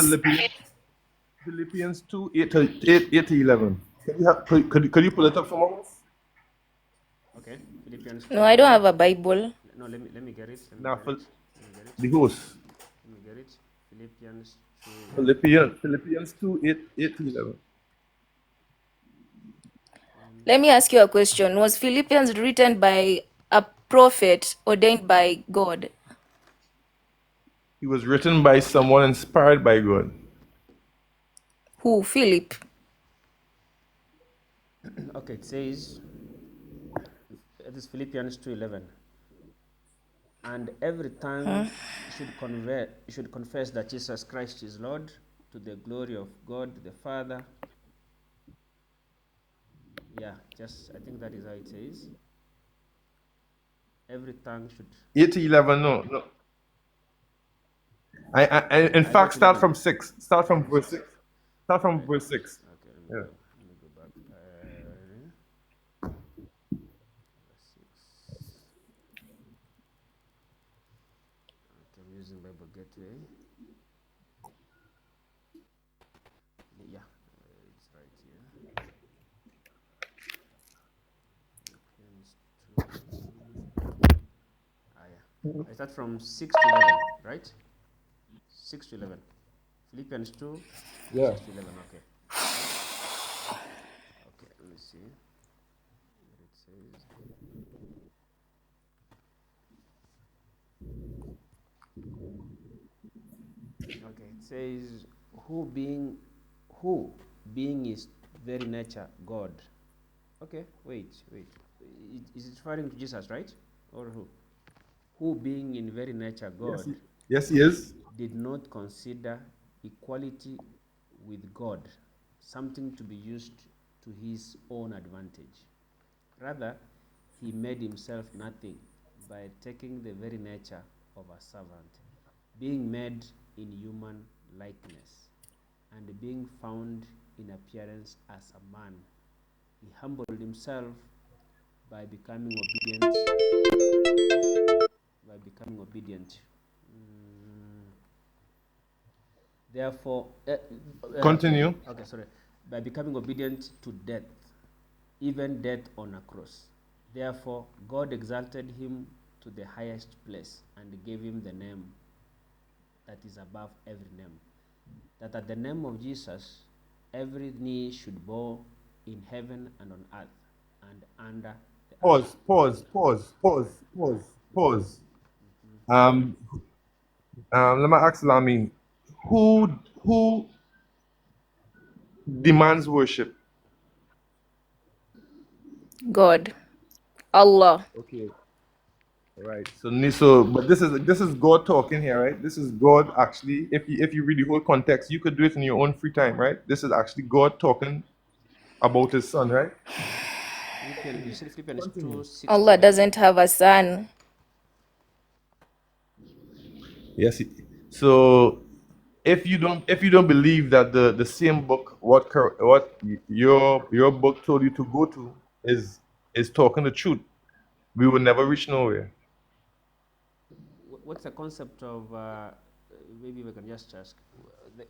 Philippians 2, 8 to 11. Could you pull it up for us? Okay, Philippians No, I don't 2:11. have a Bible. No, let me get it. Let me Now, get it. Let me get it. the host. Let me get it. Philippians 2:11. Philippians 2, 8 to 11. Let me ask you a question. Was Philippians written by a prophet ordained by God? He was written by someone inspired by God. Who? Philip. Okay, it says, this is Philippians 2:11. And every tongue should confess that Jesus Christ is Lord, to the glory of God the Father. Yeah, I think that is how it says. Every tongue should. 8 to 11, no. In I fact, got 11. Start from verse 6. Start from verse 6. Okay, Yeah. let me go back. Verse 6. Okay, I'm using Bible Gateway. Yeah, it's right here. Philippians 2. Yeah. I start from 6 to 11, right? 6 to 11. Philippians 2, Yeah. 6 to 11, okay. Okay, let me see. What it says. Okay, it says, who being his very nature God. Okay, wait. Is it referring to Jesus, right? Or who? Who being in very nature God Yes, he is. did not consider equality with God something to be used to his own advantage. Rather, he made himself nothing by taking the very nature of a servant, being made in human likeness, and being found in appearance as a man. He humbled himself by becoming obedient. Therefore, Continue. okay, sorry. By becoming obedient to death, even death on a cross. Therefore, God exalted him to the highest place and gave him the name that is above every name. That at the name of Jesus, every knee should bow in heaven and on earth and under the earth. Pause. Um, let me ask Lami, who demands worship? God, Allah. Okay, right. So but this is God talking here, right? This is God actually. If you read the whole context, you could do it in your own free time, right? This is actually God talking about His Son, right? You see Philippians 2:6. Allah doesn't have a son. Yes. So if you don't believe that the same book what your book told you to go to is talking the truth, we will never reach nowhere. What's the concept of, maybe we can just ask,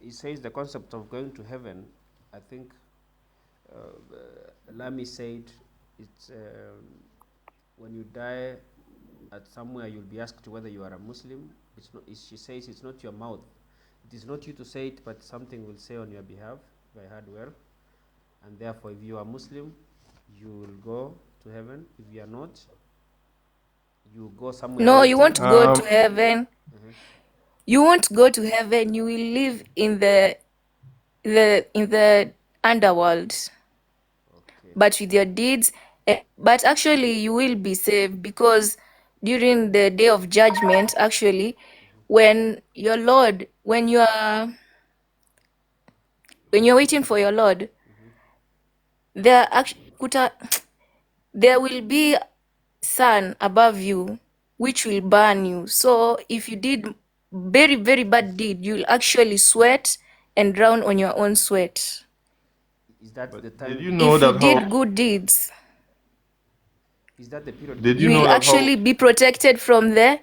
it says the concept of going to heaven. I think Lami said it's when you die at somewhere, you'll be asked whether you are a Muslim. It's not, she says it's not your mouth. It is not you to say it, but something will say on your behalf, if I heard well. And therefore, if you are Muslim, you will go to heaven. If you are not, you go somewhere. No, you waiting. won't go to heaven. You won't go to heaven. You will live in the underworld, Okay. but with your deeds. But actually, you will be saved, because during the day of judgment, actually, when your Lord, when you're waiting for your Lord, there will be sun above you which will burn you. So if you did very, very bad deed, you'll actually sweat and drown on your own sweat. Is that the time? Did you know If you that did good deeds, Is that the period? Did you you know will that actually be protected from the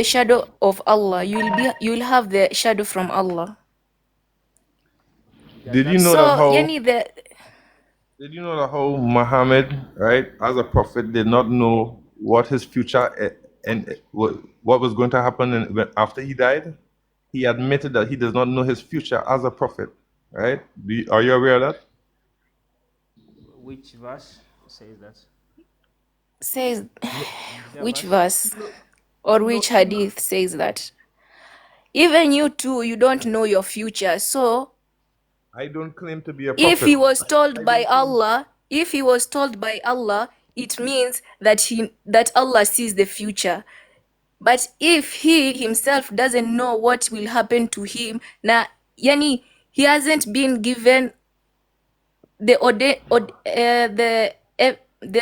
shadow of Allah. You will have the shadow from Allah. Did you know So that how yani Did you know that how Muhammad, right, as a prophet, did not know what his future and what was going to happen after he died? He admitted that he does not know his future as a prophet, right? Are you aware of that? Which verse says that? says Yeah, which verse? verse or which hadith says that? Even you too, you don't know your future. So I don't claim to be a if prophet. he was told by Allah, it means that Allah sees the future. But if he himself doesn't know what will happen to him, yani he hasn't been given the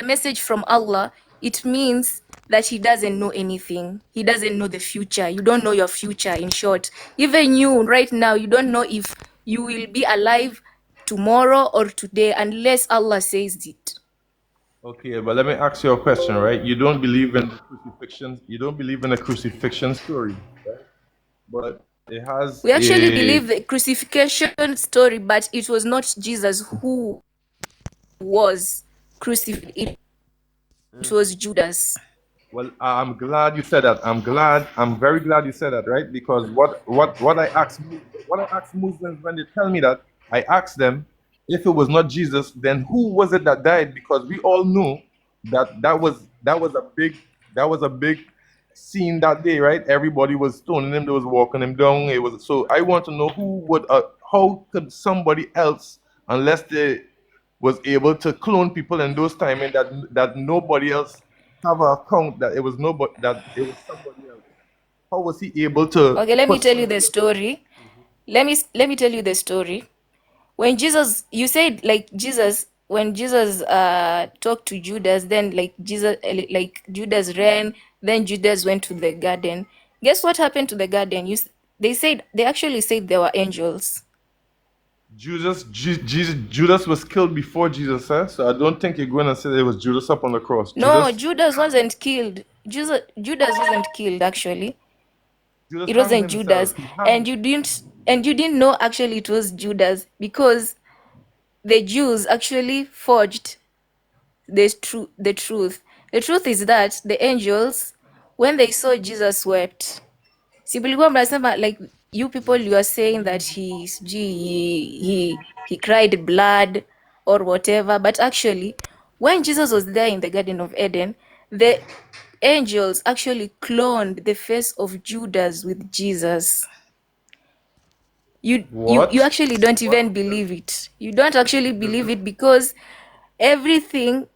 message from Allah, it means that he doesn't know anything. He doesn't know the future. You don't know your future, in short. Even you right now, you don't know if you will be alive tomorrow or today unless Allah says it. Okay, but let me ask you a question, right? You don't believe in the crucifixion. You don't believe in the crucifixion story, right? But it has We actually believe the crucifixion story, but it was not Jesus who was crucified. It was Judas. Well, I'm glad you said that. I'm very glad you said that, right? Because what I ask Muslims when they tell me that, I ask them, if it was not Jesus, then who was it that died? Because we all know that was a big scene that day, right? Everybody was stoning him, they was walking him down. It was so. I want to know how could somebody else, unless they was able to clone people in those time, and that nobody else have an account that it was nobody, that it was somebody else. How was he able to? Okay, let me tell you the story. Let me tell you the story. When Jesus, you said like Jesus, when Jesus talked to Judas, then Judas ran, then Judas went to the garden. Guess what happened to the garden? They actually said there were angels. Judas was killed before Jesus, eh? So I don't think you're going to say it was Judas up on the cross. No, Judas wasn't killed. Judas wasn't killed actually. Judas It hanged wasn't himself. Judas, and you didn't know actually it was Judas, because the Jews actually forged the truth. The The truth is that the angels, when they saw Jesus wept, si mlikuwa mnasema like you people you are saying that he cried blood or whatever, but actually when Jesus was there in the Garden of Eden, the angels actually cloned the face of Judas with Jesus. You What? actually don't even believe it. You don't actually believe it because everything,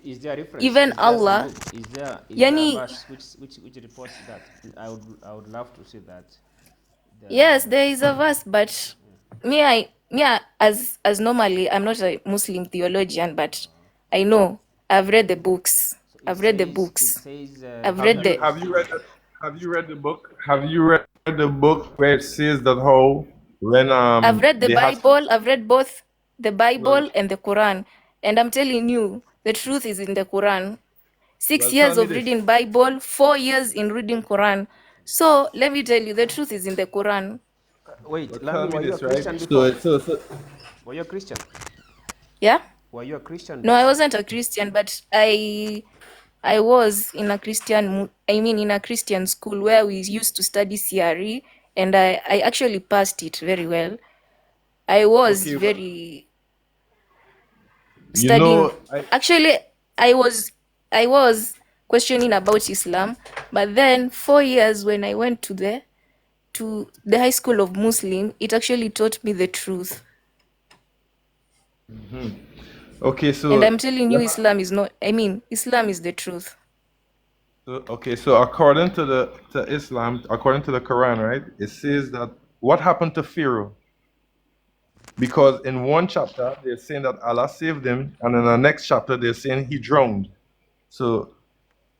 Is there a reference? even Is there some Allah, book? Is there a yani, verse which reports that? I would love to see that. yes, there is a verse, but as normally I'm not a Muslim theologian, but I know I've read the books. So I've read the books. I've read the Have you read the book? Have you read the book where it says that how when I've read the they had Bible. I've read both the well Bible and the Quran, and I'm telling you, the truth is in the Quran. 6 well tell years me of this. reading Bible, 4 years in reading Quran. So let me tell you, the truth is in the Quran. Wait, Well tell Lami, me were you a this, right? Christian before? So Were you a Christian? Yeah. Were you a Christian No, I before? wasn't a Christian, but I was in a in a Christian school where we used to study CRE, and I actually passed it very well. I was okay, well, very you studying. know I Actually, I was I was questioning about Islam, but then 4 years when I went to the high school of Muslim, it actually taught me the truth. okay, And so I'm telling you, Islam is not. I mean, Islam is the truth. so according to to Islam, according to the Quran, right? It says that what happened to Pharaoh? Because in one chapter they're saying that Allah saved him, and in the next chapter they're saying he drowned. So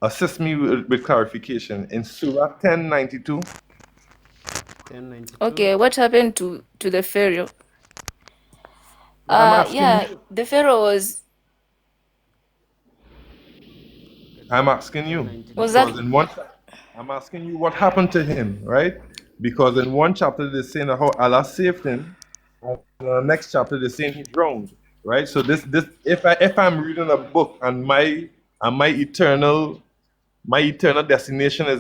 assist me with clarification. In Surah 1092, 1092. Okay, what happened to the Pharaoh? I'm asking Yeah, you. the Pharaoh I'm asking you 1092. was that because in one, I'm asking you what happened to him, right? Because in one chapter they're saying how Allah saved him, and in the next chapter they're saying he drowned, right? So this if I'm reading a book and my eternal destination is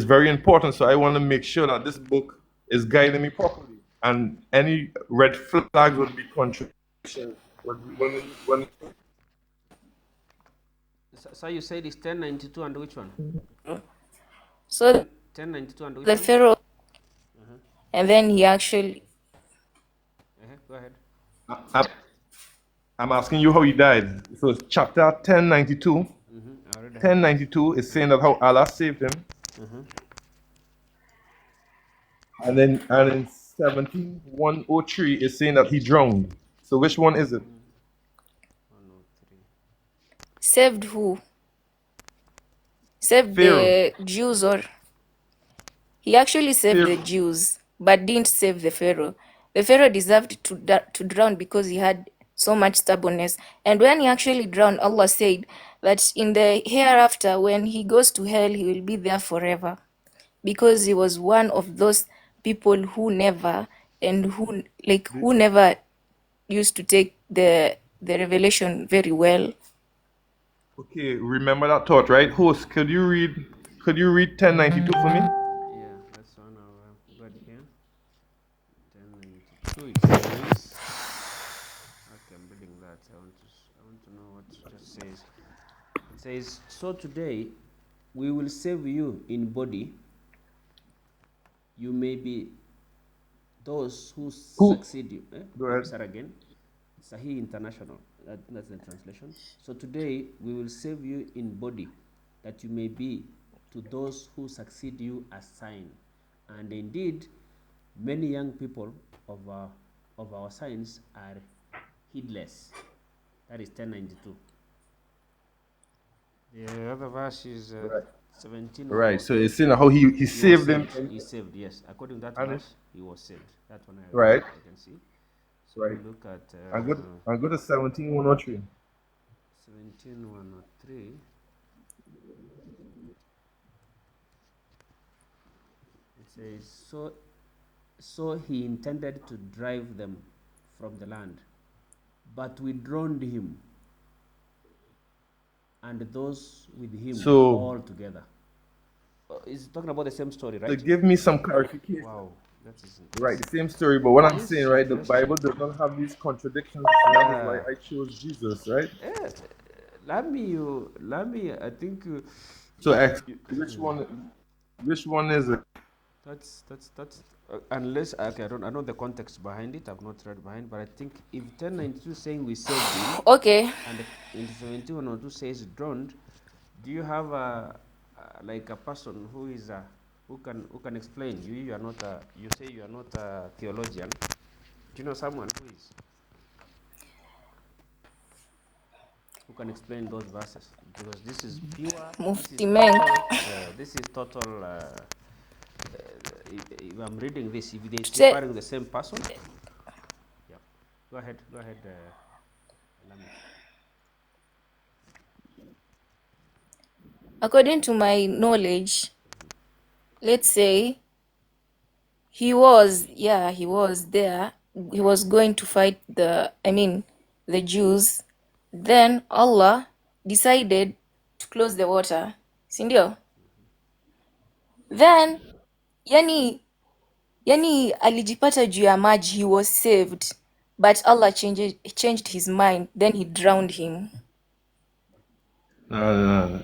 very important. So I want to make sure that this book is guiding me properly, and any red flags would be contradiction when So you said it's 1092 and which one? so 1092 and which the one? Pharaoh, and then he actually Go ahead. I'm, I'm asking you how he died. So it's chapter 1092. I already have. 1092 is saying that how Allah saved him, and in 17103 is saying that he drowned. So which one is it? 103. saved who? Saved Pharaoh. the Jews, or he actually saved the Pharaoh. Jews, but didn't save the Pharaoh. The Pharaoh deserved to drown because he had so much stubbornness. And when he actually drowned, Allah said that in the hereafter, when he goes to hell, he will be there forever, because he was one of those people who never used to take the revelation very well. Okay, remember that thought, right? Host, could you read 1092 for me? Yeah, that's one. I'll go here. 1092. It says. Okay, I'm reading that. I want to know what it just says. It says, so today we will save you in body. You may be those who Who? succeed you. Go Let me ahead. start again. Sahih International. That's the translation. So today we will save you in body, that you may be to those who succeed you a sign. And indeed, many young people of our science are heedless. That is 1092. The other verse is Right. 17. Right. So it's saying how he He was saved them. saved. He saved, yes. According to that And verse, he was saved. That one right. I can see. So Right. we look at I go to 17103. 17103. It says, so he intended to drive them from the land, but we drowned him and those with him So, all together. He's talking about the same story, to right? give me some clarification. Wow, that is Right, the same story, but what I'm This saying, right, the interesting. Bible does not have these contradictions. That was why Yeah. I chose Jesus, right? Yeah. Let me. I think So, which one is it? that's unless okay, I don't I know the context behind it. I've not read behind, but I think if 1092 saying we saved him Okay. and in 7102 says drowned, do you have like a person who is who can explain? You are not a, you say you are not a theologian. Do you know someone who can explain those verses? Because this is pure. Mufti Menk. This is total. If I'm reading this, if they is Say, referring the same person, yeah. Go ahead. Lami. according to my knowledge, let's say he was there. He was going to fight the Jews. Then Allah decided to close the water. Sindio? Then, yani alijipata juu ya maji, he was saved. But Allah changed his mind. Then he drowned him. No.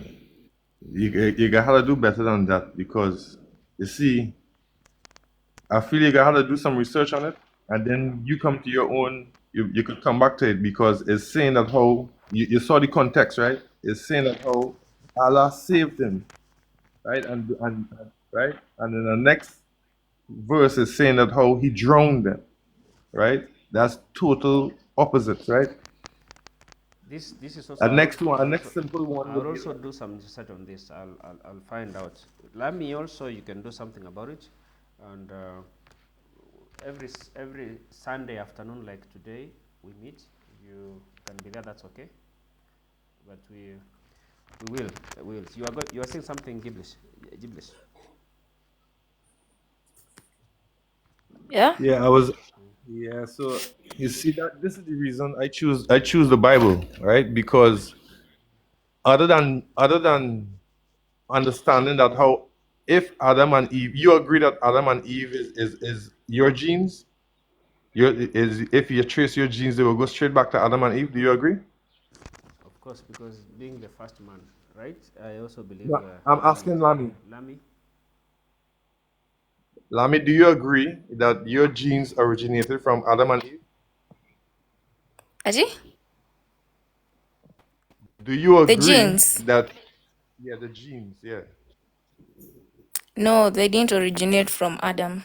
You gotta do better than that, because you see, I feel you gotta do some research on it, and then you come to your own. You could come back to it, because it's saying that how you saw the context, right? It's saying that how Allah saved him, right? And right, and then the next verse is saying that how he drowned them, right? That's total opposites, right? This is A also. next one, a next simple one I'll would be also do some research on this. I'll find out. Let me also. You can do something about it, and every Sunday afternoon like today we meet. You can be there. That's okay. But we will. You are saying something gibberish. Gibberish. Yeah? Yeah, I was. Yeah, so you see that this is the reason I choose the Bible, right? Because other than understanding that how, if Adam and Eve, you agree that Adam and Eve is your genes, your is if you trace your genes, they will go straight back to Adam and Eve. Do you agree? Of course, because being the first man, right? I also believe. No, I'm asking Lami. Lami. Lami, do you agree that your genes originated from Adam and Eve? Aji? Do you The agree genes? that, yeah, the genes, yeah. No, they didn't originate from Adam.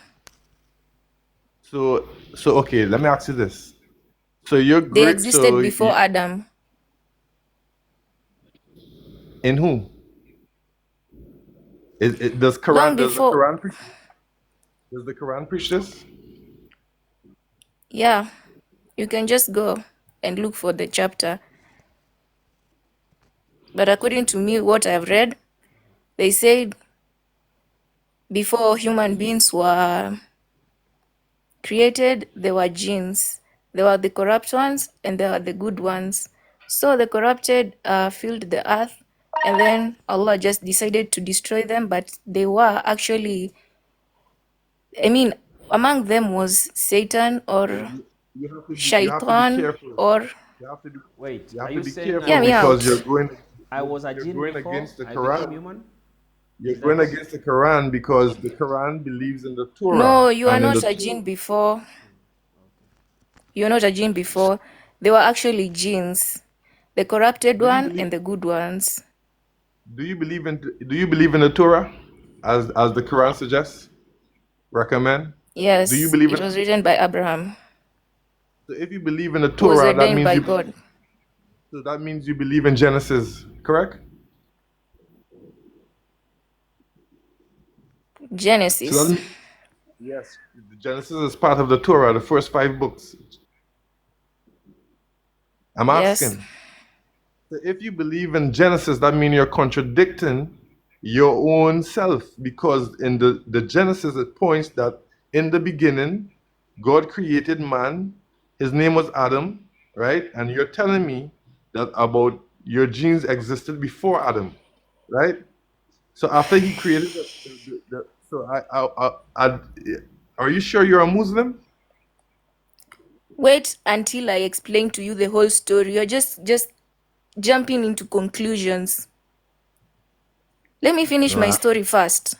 So okay, let me ask you this. So you're They great. existed before Adam. In who? Does Long the before. Quran preach? Does the Quran preach this? Yeah. You can just go and look for the chapter. But according to me, what I've read, they said before human beings were created, there were genes. There were the corrupt ones and there were the good ones. So the corrupted filled the earth, and then Allah just decided to destroy them. But they were actually, among them was Satan or You have to be Shaitan careful. or. You have to be, Wait, you have are to you be saying careful, Hear me out. because I was a you're jinn going before against the I became Quran. human? You're Is going that- against the Quran, because the Quran believes in the Torah. No, you are and in not the a jinn before. You're not a jinn before. They were actually jinns. The corrupted Do you one believe- and the good ones. Do you believe in the Torah, as the Quran suggests? Recommend? Yes, Do you believe it in was written by Abraham. So if you believe in the It was Torah, that ordained means by you God. So that means you believe in Genesis, correct? Genesis. So that means, yes, Genesis is part of the Torah, the first 5 books. I'm Yes. asking. So if you believe in Genesis, that means you're contradicting your own self, because in the Genesis it points that in the beginning God created man. His name was Adam, right? And you're telling me that about your genes existed before Adam, right? So after he created so are you sure you're a Muslim? Wait until I explain to you the whole story. You're just jumping into conclusions. Let me finish my Uh, story first.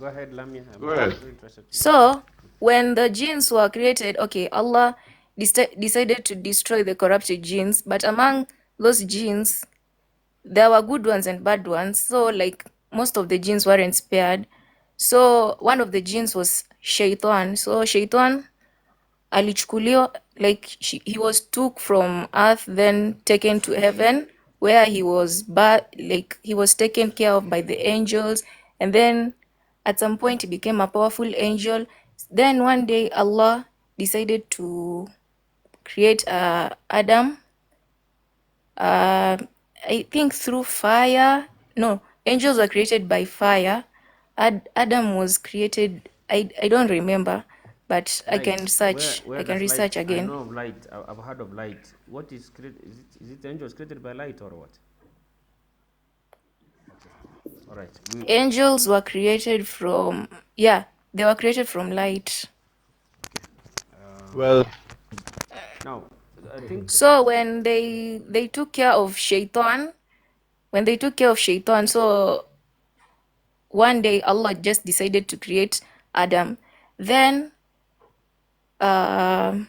Go ahead, Lamia. Go ahead. I'm very interested to So, when the genes were created, okay, Allah decided to destroy the corrupted genes, but among those genes, there were good ones and bad ones. So, like, most of the genes weren't spared. So, one of the genes was Shaitan. So, Shaitan alichukuliwa, like, he was took from earth, then taken to heaven, where he was he was taken care of by the angels, and then at some point he became a powerful angel. Then one day Allah decided to create Adam, I think through fire. No, angels were created by fire. Adam was created, I don't remember, but I can light. search. Where I can does light? research I again. know of light. I've heard of light. What is created? Is it angels created by light or what? All right. Angels were created from, yeah, they were created from light. Well, Now, I think So when they took care of Shaitan, so one day Allah just decided to create Adam. Then the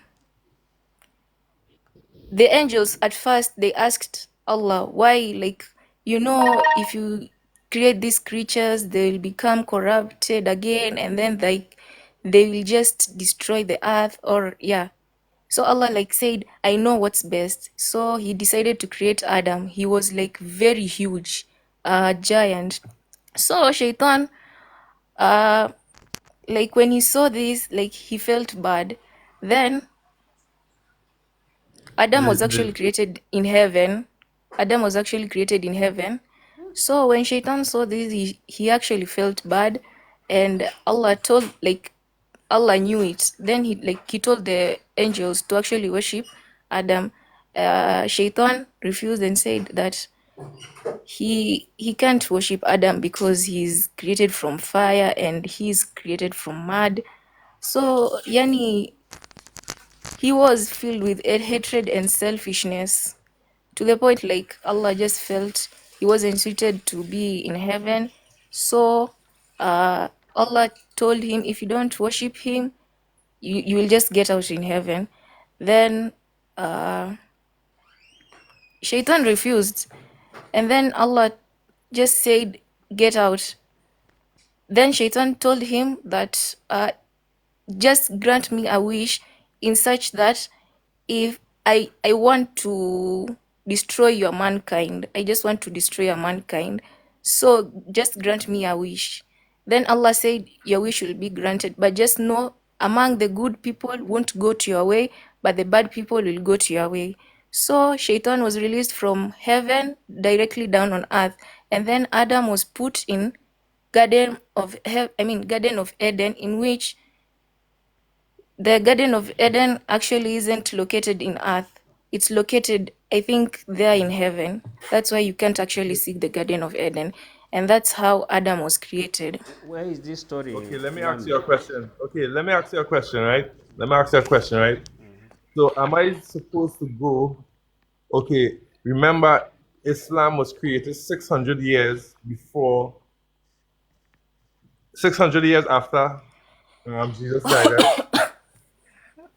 angels at first they asked Allah, why, like, if you create these creatures, they will become corrupted again, and then they will just destroy the earth, or yeah. So Allah like said, I know what's best. So he decided to create Adam. He was like very huge, giant. So Shaitan, like when he saw this, like he felt bad. Then Adam was actually created in heaven. So when Shaitan saw this, he actually felt bad, and Allah knew it. Then he told the angels to actually worship Adam. Shaitan refused and said that he can't worship Adam because he's created from fire and he's created from mud. So yani he was filled with hatred and selfishness, to the point like Allah just felt he wasn't suited to be in heaven. So Allah told him, if you don't worship him, you will just get out in heaven. Then Shaitan refused, and then Allah just said, get out. Then Shaitan told him that just grant me a wish in such that if I want to destroy your mankind, I just want to destroy your mankind, so just grant me a wish. Then Allah said, your wish will be granted, but just know among the good people won't go to your way, but the bad people will go to your way. So Shaitan was released from heaven directly down on earth, and then Adam was put in Garden of Eden, in which the Garden of Eden actually isn't located in earth. It's located, I think, there in heaven. That's why you can't actually see the Garden of Eden. And that's how Adam was created. where is this story? okay, let me ask Lamia? you a question. Okay, let me ask you a question, right? So am I supposed to go? Okay, remember Islam was created 600 years before, 600 years after Jesus died, right?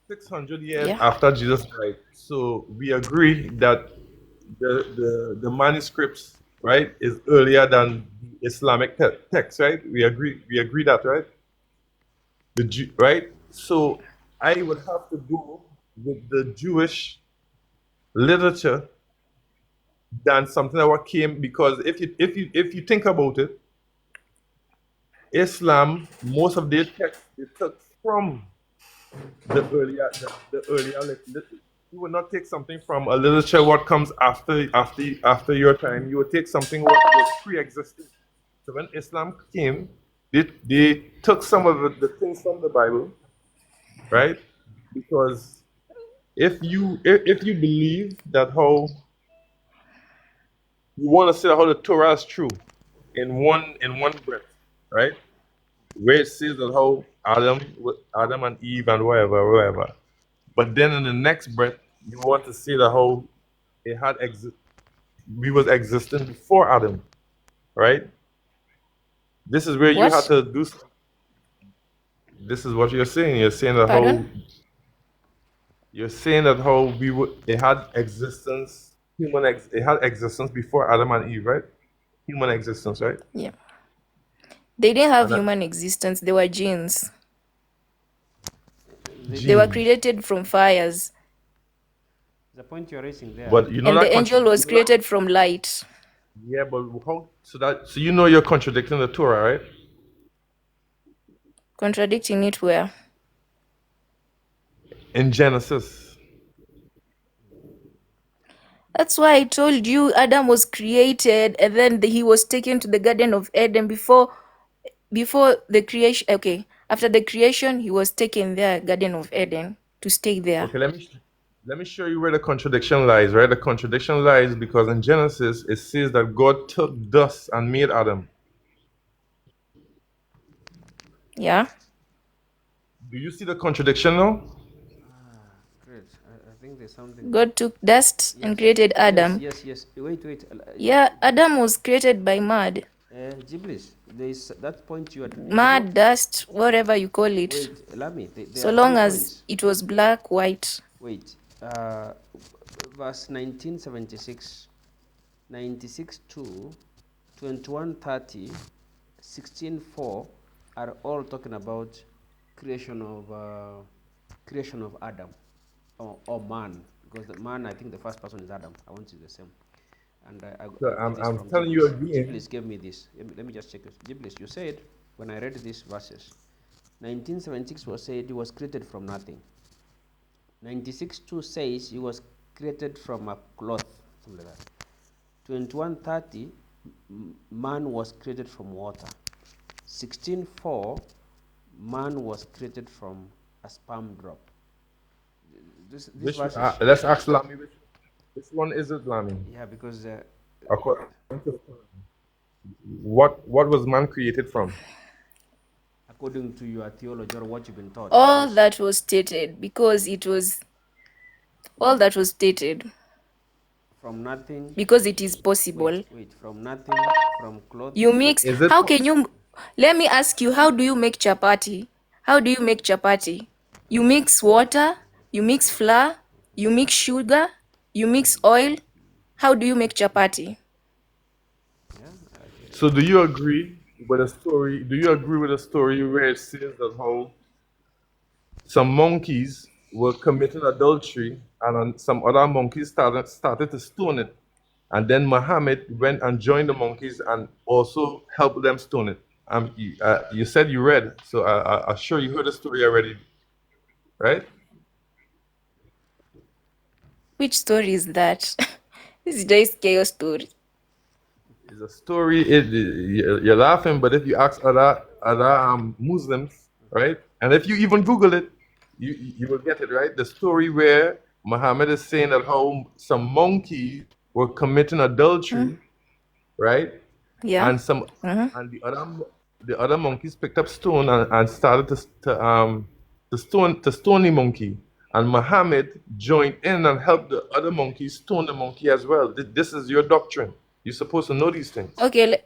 600 years Yeah. after Jesus died. So we agree that the manuscripts, right, is earlier than the Islamic text, right? We agree that, right? Right? So I would have to go with the Jewish literature than something that what came, because if you think about it, Islam, most of their texts they took from the earlier you would not take something from a literature what comes after your time. You would take something what was pre-existing. So when Islam came, they took some of the things from the Bible, right? Because if you believe that how you want to see how the Torah is true in one breath, right? Where it says that how Adam and Eve and whatever. But then in the next breath, you want to see that how it had we was existing before Adam, right? This is where you had What? to do. This is what you're saying. You're saying that how Pardon? it had existence, it had existence before Adam and Eve, right? Human existence, right? Yeah. They didn't have And that human existence. They were genes. The, They were genes. created from fires. the point you're raising there, But you know And that the angel was created from light. yeah, but how so you know you're contradicting the Torah, right? Contradicting it where? In Genesis. That's why I told you Adam was created and then he was taken to the Garden of Eden before the creation. Okay, after the creation, he was taken there, Garden of Eden, to stay there. Okay, let me show you where the contradiction lies, right? The contradiction lies because in Genesis it says that God took dust and made Adam. Yeah. Do you see the contradiction now? great. I think there's something. God took dust and Yes, created Adam. yes. Wait. Yeah, Adam was created by mud. Giblis, there is that point you are. Mud, dust, whatever you call it. Wait, allow me. There So are long three as points. it was black, white. Wait, verse 1976, 96:2, 21:30, 16:4 are all talking about creation of Adam or man, because the man, I think the first person is Adam. I want to use the same. And I So got this I'm from telling you Giblis. again. Giblis gave me this. Let me just check this. Giblis, you said when I read these verses, 1976 was said he was created from nothing. 96:2 says he was created from a cloth, something like that. 21:30, man was created from water. 16:4, man was created from a sperm drop. This verse is, Let's ask Lami which one is it, Lami? yeah, because According to what was man created from? according to your theology or what you've been taught, All because that was stated because it was all that was stated from nothing, because it is possible. wait, from nothing, from cloth. You mix. Is it How can you? Let me ask you. How do you make chapati? How do you make chapati? You mix water. You mix flour. You mix sugar. You mix oil. How do you make chapati? so do you agree with a story? Do you agree with a story where it says that how some monkeys were committing adultery and some other monkeys started to stone it, and then Muhammad went and joined the monkeys and also helped them stone it. You said you read, so I'm sure you heard the story already, right? Which story is that? This is just chaos story. It's a story. You're laughing, but if you ask other Muslims, right, and if you even Google it, you will get it, right. The story where Muhammad is saying that how some monkeys were committing adultery, right, Yeah. and and the other monkeys picked up stone and started to stone the monkey. And Muhammad joined in and helped the other monkeys stone the monkey as well. This is your doctrine. You're supposed to know these things. Okay.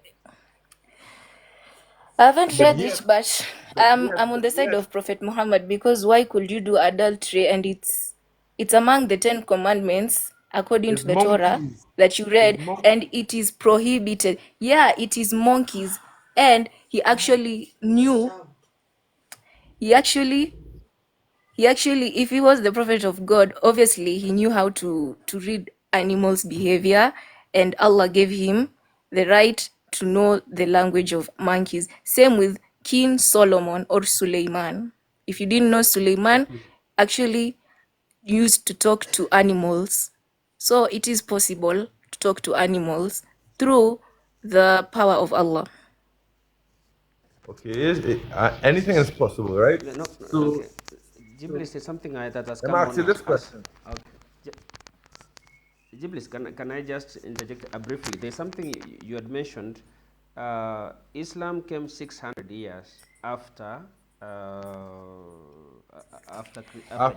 I haven't read yes, it, but I'm on the side of Prophet Muhammad, because why could you do adultery? And it's among the 10 commandments according to the Torah monkeys. that you read, and it is prohibited. Yeah, it is monkeys, and he actually knew. He actually, if he was the prophet of God, obviously he knew how to read animals' behavior, and Allah gave him the right to know the language of monkeys. Same with King Solomon or Suleiman. If you didn't know, Suleiman actually used to talk to animals. So it is possible to talk to animals through the power of Allah. Okay, anything is possible, right? No, So okay. Giblis said something that has let come me on ask you this us. question. Okay. Jiblis, can I just interject briefly? There's something you had mentioned. Islam came 600 years after after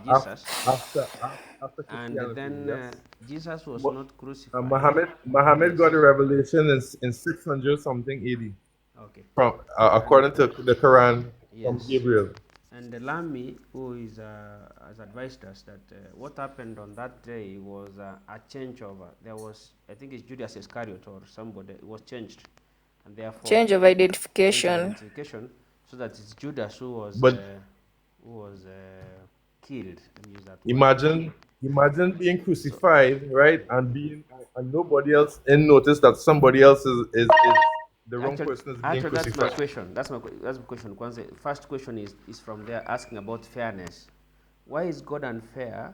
Jesus, After and Christianity, then yes. Jesus was Mo- not crucified. Muhammad Yes. got a revelation in 600 something AD Okay. from And according to the Quran from yes. Gabriel. And Lamy, who is has advised us that what happened on that day was a changeover. There was, I think it's Judas Iscariot or somebody, it was changed, and therefore Change of change of identification. identification, so that it's Judas But who was killed. Let me use that word. imagine being crucified, right, and nobody else and notice that somebody else is the wrong Actually, person is being actually, that's my crucified. question. That's my question. Kwanzaa, first question is from there, asking about fairness. Why is God unfair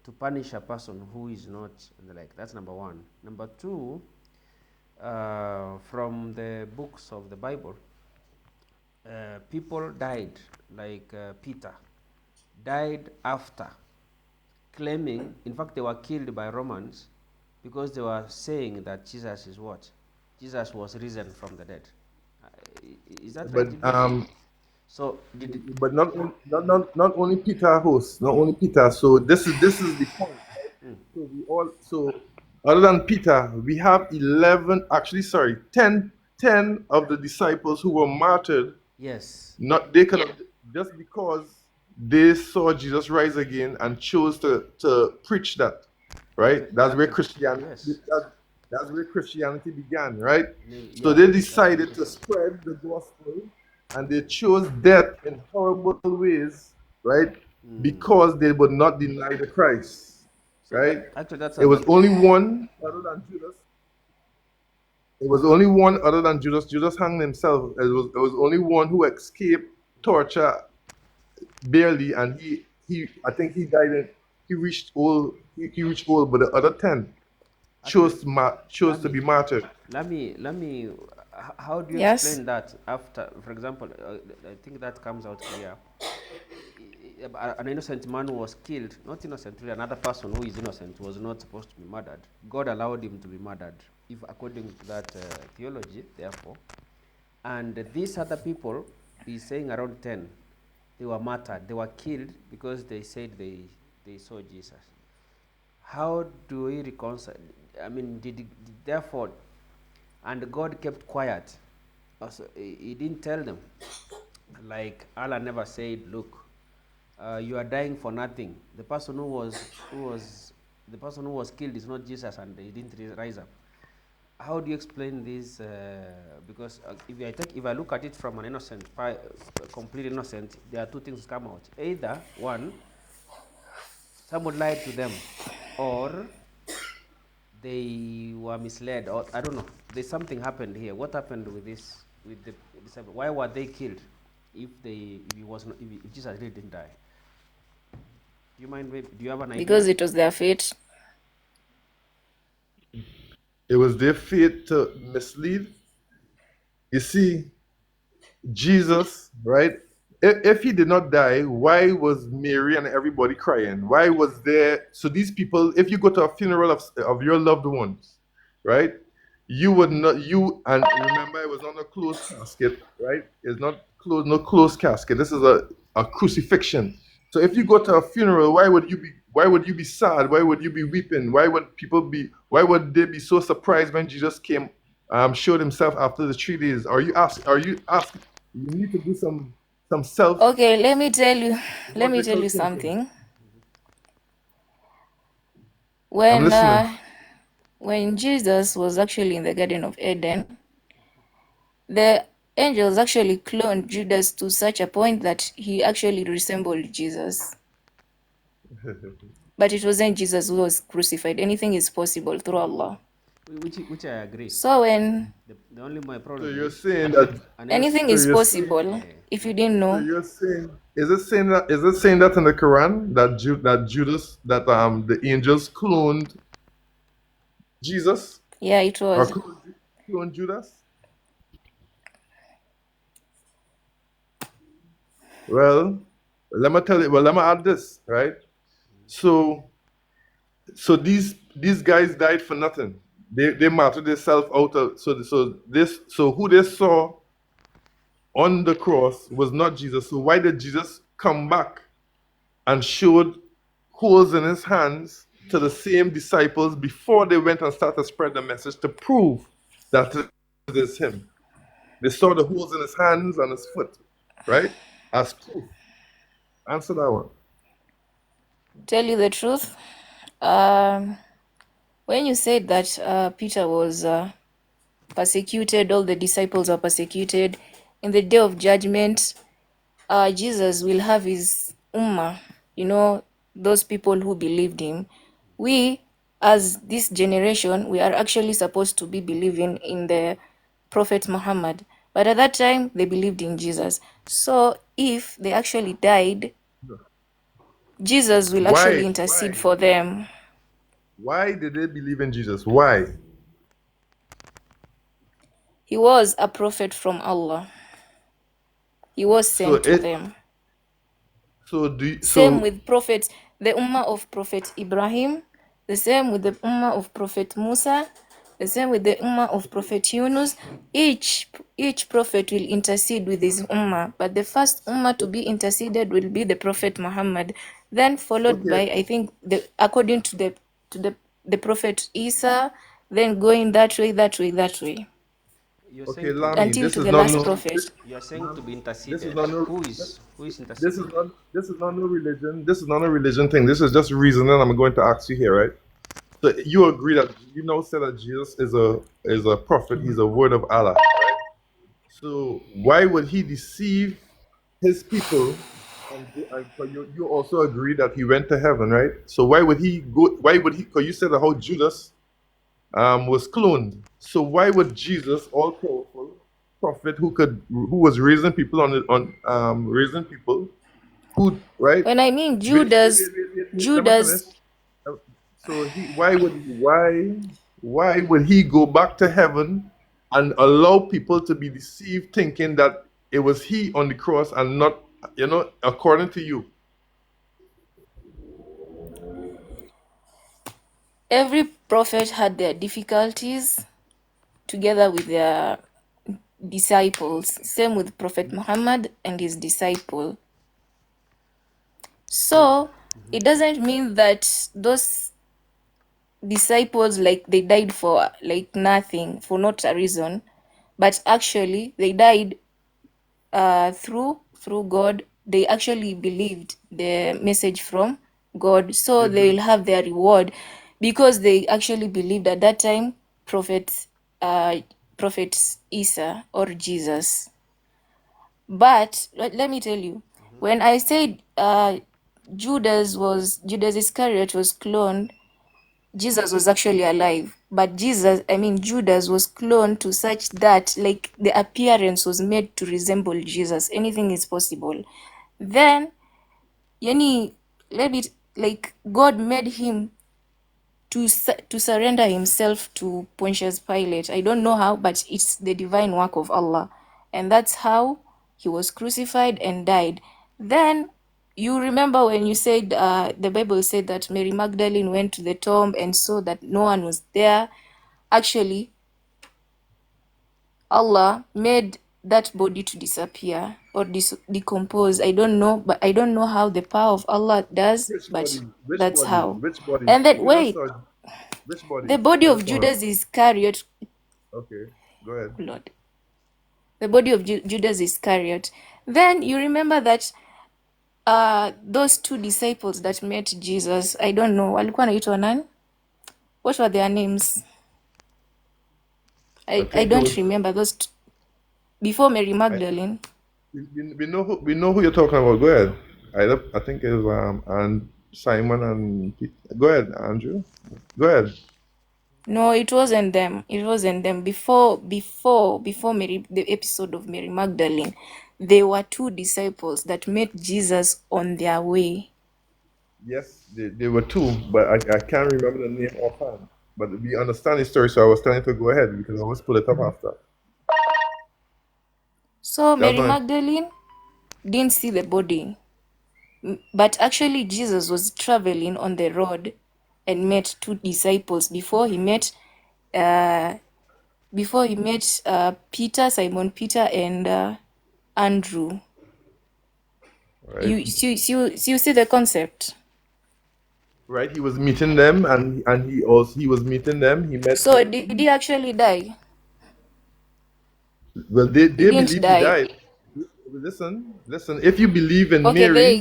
to punish a person who is not and the like? That's number one. Number two, from the books of the Bible, people died, like Peter, died after claiming, in fact, they were killed by Romans because they were saying that Jesus is what? Jesus was risen from the dead. Is that right, But Iblis? So, did it, but not only Peter hosts, not only Peter. So this is the point. So we all so other than Peter, we have 11, actually sorry, 10 of the disciples who were martyred. yes. Not they could have just because they saw Jesus rise again and chose to preach that, right? That's where Actually, Christianity yes. that's where Christianity began, right? So Yeah, they that's decided to interesting. spread the gospel and they chose death in horrible ways, right? Because they would not deny the Christ, So right? that's It a was big. only one other than Judas. It was only one other than Judas. Judas hanged himself. It was only one who escaped torture barely, and he I think he died. He reached old. He reached old, but the other 10 Actually, chose to Lami, be martyred. how do you Yes. explain that after, for example, I think that comes out clear. An innocent man was killed, not innocent, really, another person who is innocent was not supposed to be murdered. God allowed him to be murdered, if according to that theology, therefore. And these other people, he's saying around 10, they were martyred. They were killed because they said they saw Jesus. How do we reconcile? I mean, therefore, and God kept quiet. Also, he didn't tell them. Like Allah never said, "Look, you are dying for nothing." The person who was killed is not Jesus, and he didn't rise up. How do you explain this? Because if I look at it from an innocent, completely innocent, there are two things come out. Either one, someone lied to them, or they were misled, or I don't know. There's something happened here. What happened with this? With the disciple? Why were they killed? If he was not, if Jesus really didn't die? Do you mind? Maybe, do you have an idea? Because it was their fate. It was their fate to mislead. You see, Jesus, right? If he did not die, why was Mary and everybody crying? Why was there? So these people, if you go to a funeral of your loved ones, right? You would not you and remember it was on a closed casket, right? It's not closed, no closed casket. This is a crucifixion. So if you go to a funeral, why would you be sad? Why would you be weeping? Why would they be so surprised when Jesus came showed himself after the 3 days? Are you asking you need to do some self Okay, let me tell logical you thinking. something. I'm listening. When Jesus was actually in the Garden of Eden, the angels actually cloned Judas to such a point that he actually resembled Jesus. But it wasn't Jesus who was crucified. Anything is possible through Allah. Which I agree. So when The only my So problem you're is saying that an anything innocent. so is you're saying possible, if you didn't so know, you're saying is it saying that in the Quran that Judas that the angels cloned Jesus yeah, it or was. cloned Judas? Well, let me tell you. Well, let me add this, right? So So these guys died for nothing. They martyred themselves out of so who they saw on the cross was not Jesus. So why did Jesus come back and showed holes in his hands to the same disciples before they went and started to spread the message to prove that it is him? They saw the holes in his hands and his foot, right? As proof. Answer that one. Tell you the truth, when you said that Peter was persecuted, all the disciples are persecuted, in the day of judgment, Jesus will have his ummah, those people who believed him. We, as this generation, we are actually supposed to be believing in the Prophet Muhammad. But at that time, they believed in Jesus. So if they actually died, Jesus will actually intercede for them. Why did they believe in Jesus? Why? He was a prophet from Allah. He was sent to them. Same with prophets, the ummah of Prophet Ibrahim, the same with the ummah of Prophet Musa, the same with the ummah of Prophet Yunus. Each prophet will intercede with his ummah, but the first ummah to be interceded will be the Prophet Muhammad, then followed by, I think, according to the Prophet Isa, then going that way. You're Okay, saying to Lami, until this to is the not last no. prophet. you're saying to be This is interceded. not no. Who is This is interceding? not. This is not no religion. This is not a religion thing. This is just reasoning. I'm going to ask you here, right? So you agree that you now say that Jesus is a prophet. He's a word of Allah. Right? So why would he deceive his people? And so you also agree that he went to heaven, right? So why would he go? Why would he? Because you said the whole Judas was cloned. So why would Jesus, all powerful prophet who was raising people raising people, who right? When I mean Wait, Judas, let me finish. So why would he go back to heaven and allow people to be deceived, thinking that it was he on the cross and not, according to you? every prophet had their difficulties together with their disciples. Same with Prophet Muhammad and his disciple. So it doesn't mean that those disciples, like, they died for like nothing, for not a reason, but actually they died through God. They actually believed the message from God, so they will have their reward because they actually believed at that time prophet Isa or Jesus. But let me tell you, when I said Judas Iscariot was cloned, Jesus was actually alive. But Judas was cloned to such that, like, the appearance was made to resemble Jesus. Anything is possible. Then, God made him to surrender himself to Pontius Pilate. I don't know how, but it's the divine work of Allah. And that's how he was crucified and died. Then, you remember when you said, the Bible said that Mary Magdalene went to the tomb and saw that no one was there. Actually, Allah made that body to disappear or decompose. I don't know, but I don't know how the power of Allah does, Which but body? Which that's body? how. Which body? And then, We just wait, saw which body? the body I of just want. Judas Iscariot, Okay, go ahead. Lord, the body of Judas Iscariot. Then you remember that those two disciples that met Jesus, I don't know, walikuwa wanaitwa nani? What were their names? I I think it don't was. remember those before Mary I, Magdalene. we know who you're talking about. Go ahead. I think it was and Simon and go ahead, Andrew. Go ahead. No, it wasn't them. It wasn't them. Before Mary, the episode of Mary Magdalene, there were two disciples that met Jesus on their way. Yes, they were two, but I can't remember the name offhand. But we understand the story, so I was telling to go ahead because I always pull it up after. So That's Mary my Magdalene didn't see the body, but actually Jesus was traveling on the road, and met two disciples before he met Peter, Simon Peter, and Andrew. Right. You see the concept. Right. He was meeting them, and he was meeting them. He met. So did he actually die? Well, He they didn't believe he die. died. Listen. If you believe in Okay, Mary,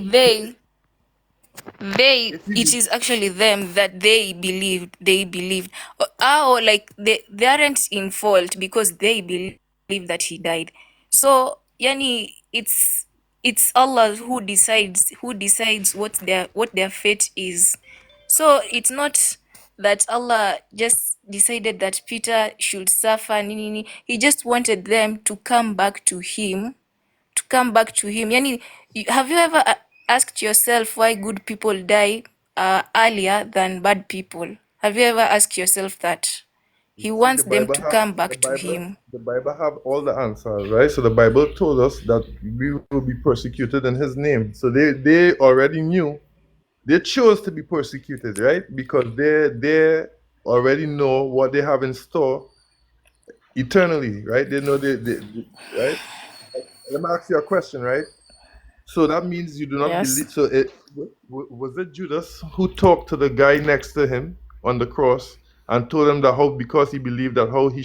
if you it is actually them that they believed. Like they aren't in fault because they believe that he died. So yani it's Allah who decides what their fate is. So it's not that Allah just decided that Peter should suffer. Nini. He just wanted them to come back to him. Yani, have you ever asked yourself why good people die earlier than bad people? Have you ever asked yourself that? He wants them to come back to him. the Bible have all the answers, right? So the Bible told us that we will be persecuted in His name. So they already knew. They chose to be persecuted, right? Because they already know what they have in store eternally, right? They know they right. Let me ask you a question, right? So that means you do not Yes. believe. So was it Judas who talked to the guy next to him on the cross and told him that how, because he believed that how he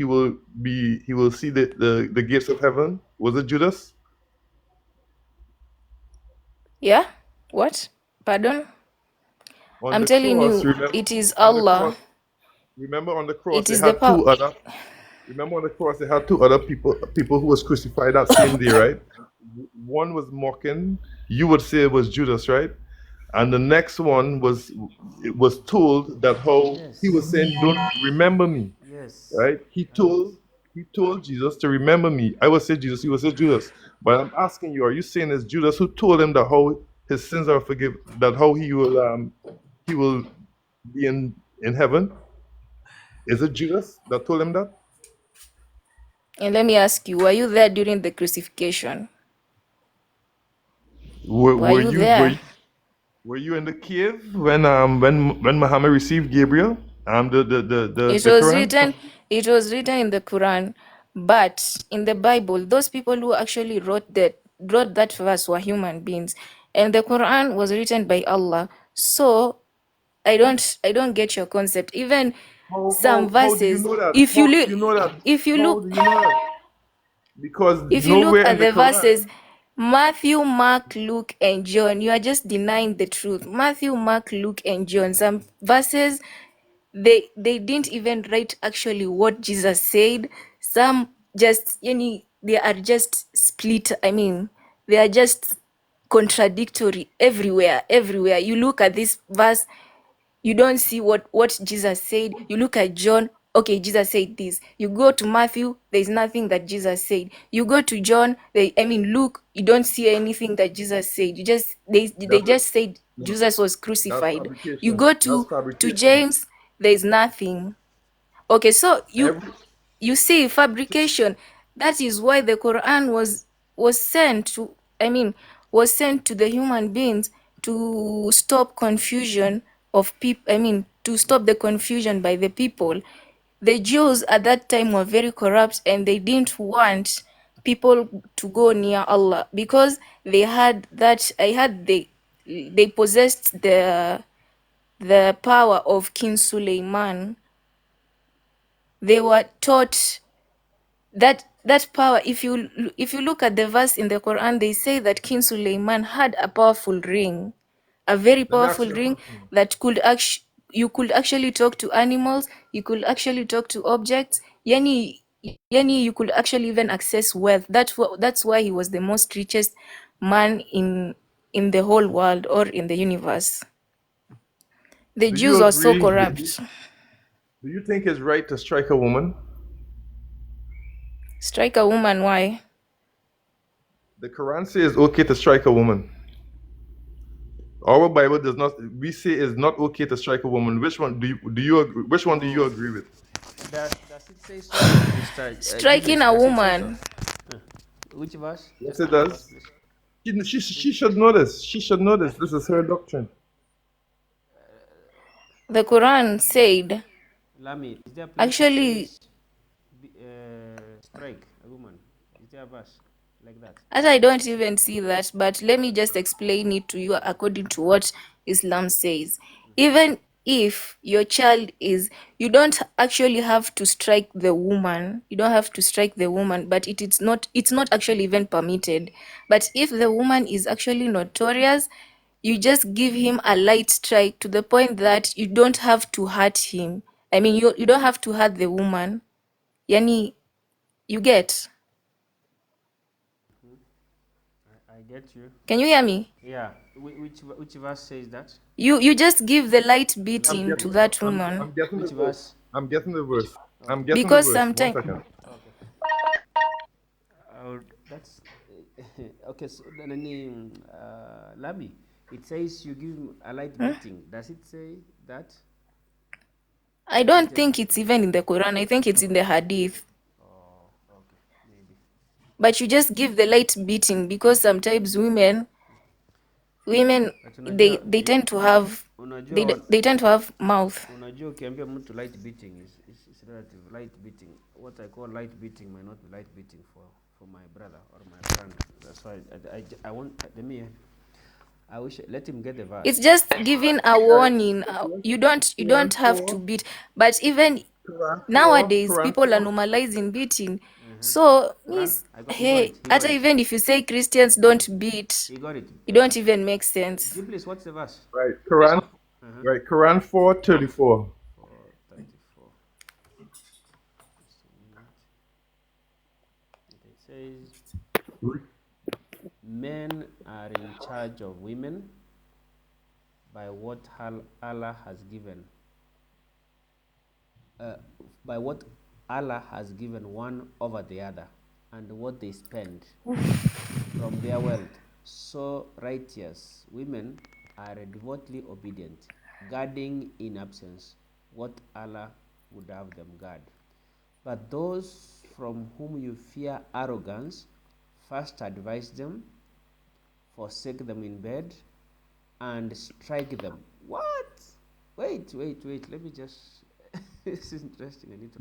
will see the gates of heaven? Was it Judas? Yeah? What? Pardon? On I'm the telling cross, you, remember, it is on the Allah. cross, remember on the cross It they is the had two power. other. Remember on the cross they had two other people who was crucified that same day, right? One was mocking. You would say it was Judas, right? And the next one was told that how he was saying, "Don't remember me," Yes. right? He told Jesus to remember me. I would say Jesus. He would say Judas. But I'm asking you, are you saying it's Judas who told him that how his sins are forgiven? That how he will be in heaven? Is it Judas that told him that? And let me ask you, were you there during the crucifixion? Were you there? Were you in the cave when Muhammad received Gabriel? It The was Quran. written in the Quran, but in the Bible, those people who actually wrote that verse were human beings, and the Quran was written by Allah. So I don't get your concept. Even some How do you verses, know that? if you How do look you know that? if you How look do you know that? Because if you look nowhere in at the the Quran. verses, Matthew, Mark, Luke, and John, you are just denying the truth. Matthew, Mark, Luke, and John, some verses they didn't even write actually what Jesus said. Some just they are just split. I mean, they are just contradictory everywhere. You look at this verse, you don't see what Jesus said. You look at John, okay, Jesus said this. You go to Matthew, there's nothing that Jesus said. You go to John, Luke, you don't see anything that Jesus said. They That's just said no, Jesus was that's crucified. You fabrication. go That's to fabrication. James, there's nothing. Okay, so Every you see fabrication. That is why the Quran was sent to the human beings to stop confusion of people. To stop the confusion by the people. The Jews at that time were very corrupt, and they didn't want people to go near Allah because they had that. They possessed the power of King Suleiman. They were taught that power. If you look at the verse in the Quran, they say that King Suleiman had a powerful ring, a very Let me ask powerful you a ring question. that you could actually talk to animals, you could actually talk to objects. Yani you could actually even access wealth. That's why he was the most richest man in the whole world or in the universe. The Do you Jews were so agree? corrupt. Do you think it's right to strike a woman? Strike a woman, why? The Quran says okay to strike a woman. Our Bible does not. We say it's not okay to strike a woman. Which one do you agree? Which one do you agree with? Does it say so, Mr. Striking Julius? a Does it say so? woman. Which verse? Yes, Just it one verse, does. please. She should know this. She should know this. This is her doctrine. The Quran said, Lami, is there a place that actually, says strike a woman? Is there a verse like that? as I don't even see that, but let me just explain it to you according to what Islam says. Even if your child is, you don't actually have to strike the woman. You don't have to strike the woman, but it's not actually even permitted. But if the woman is actually notorious, you just give him a light strike to the point that you don't have to hurt him. I mean, you don't have to hurt the woman. Yani, you get? I get you. Can you hear me? Yeah. Which verse says that? You just give the light I'm beating to getting, Maybe. that I'm, woman I'm getting the Which verse. verse? I'm getting the verse. I'm Okay. getting the because verse. 1 sometimes second. Okay. That's okay. So then, Lami, it says you give him a light beating. Does it say that? I don't think it's even in the Quran. I think it's in the Hadith. Oh, okay, maybe. But you just give the light beating because sometimes women But unajua, they tend to have unajua, they tend to have mouth. unajua ukiambia mtu light beating is relative. Light beating, what I call light beating might not be light beating for my brother or my friend. That's why I want, let me, I wish, let him get the verse. It's just giving a warning. You Quran don't have to 4, beat. But even Quran 4, nowadays Quran people are 4. normalizing beating. So Quran, miss, I got, he got hey, it. He got hata it. even if you say Christians don't beat, He got it. it don't even make sense. Giblis, what's the verse? Right. Quran, right. Quran 4:34. 4:34. It says, men are in charge of women by what Allah has given. By what Allah has given one over the other, and what they spend from their wealth. So righteous women are devotedly obedient, guarding in absence what Allah would have them guard. But those from whom you fear arrogance, first advise them, forsake them in bed, and strike them. What? Wait. Let me just. This is interesting. I need to.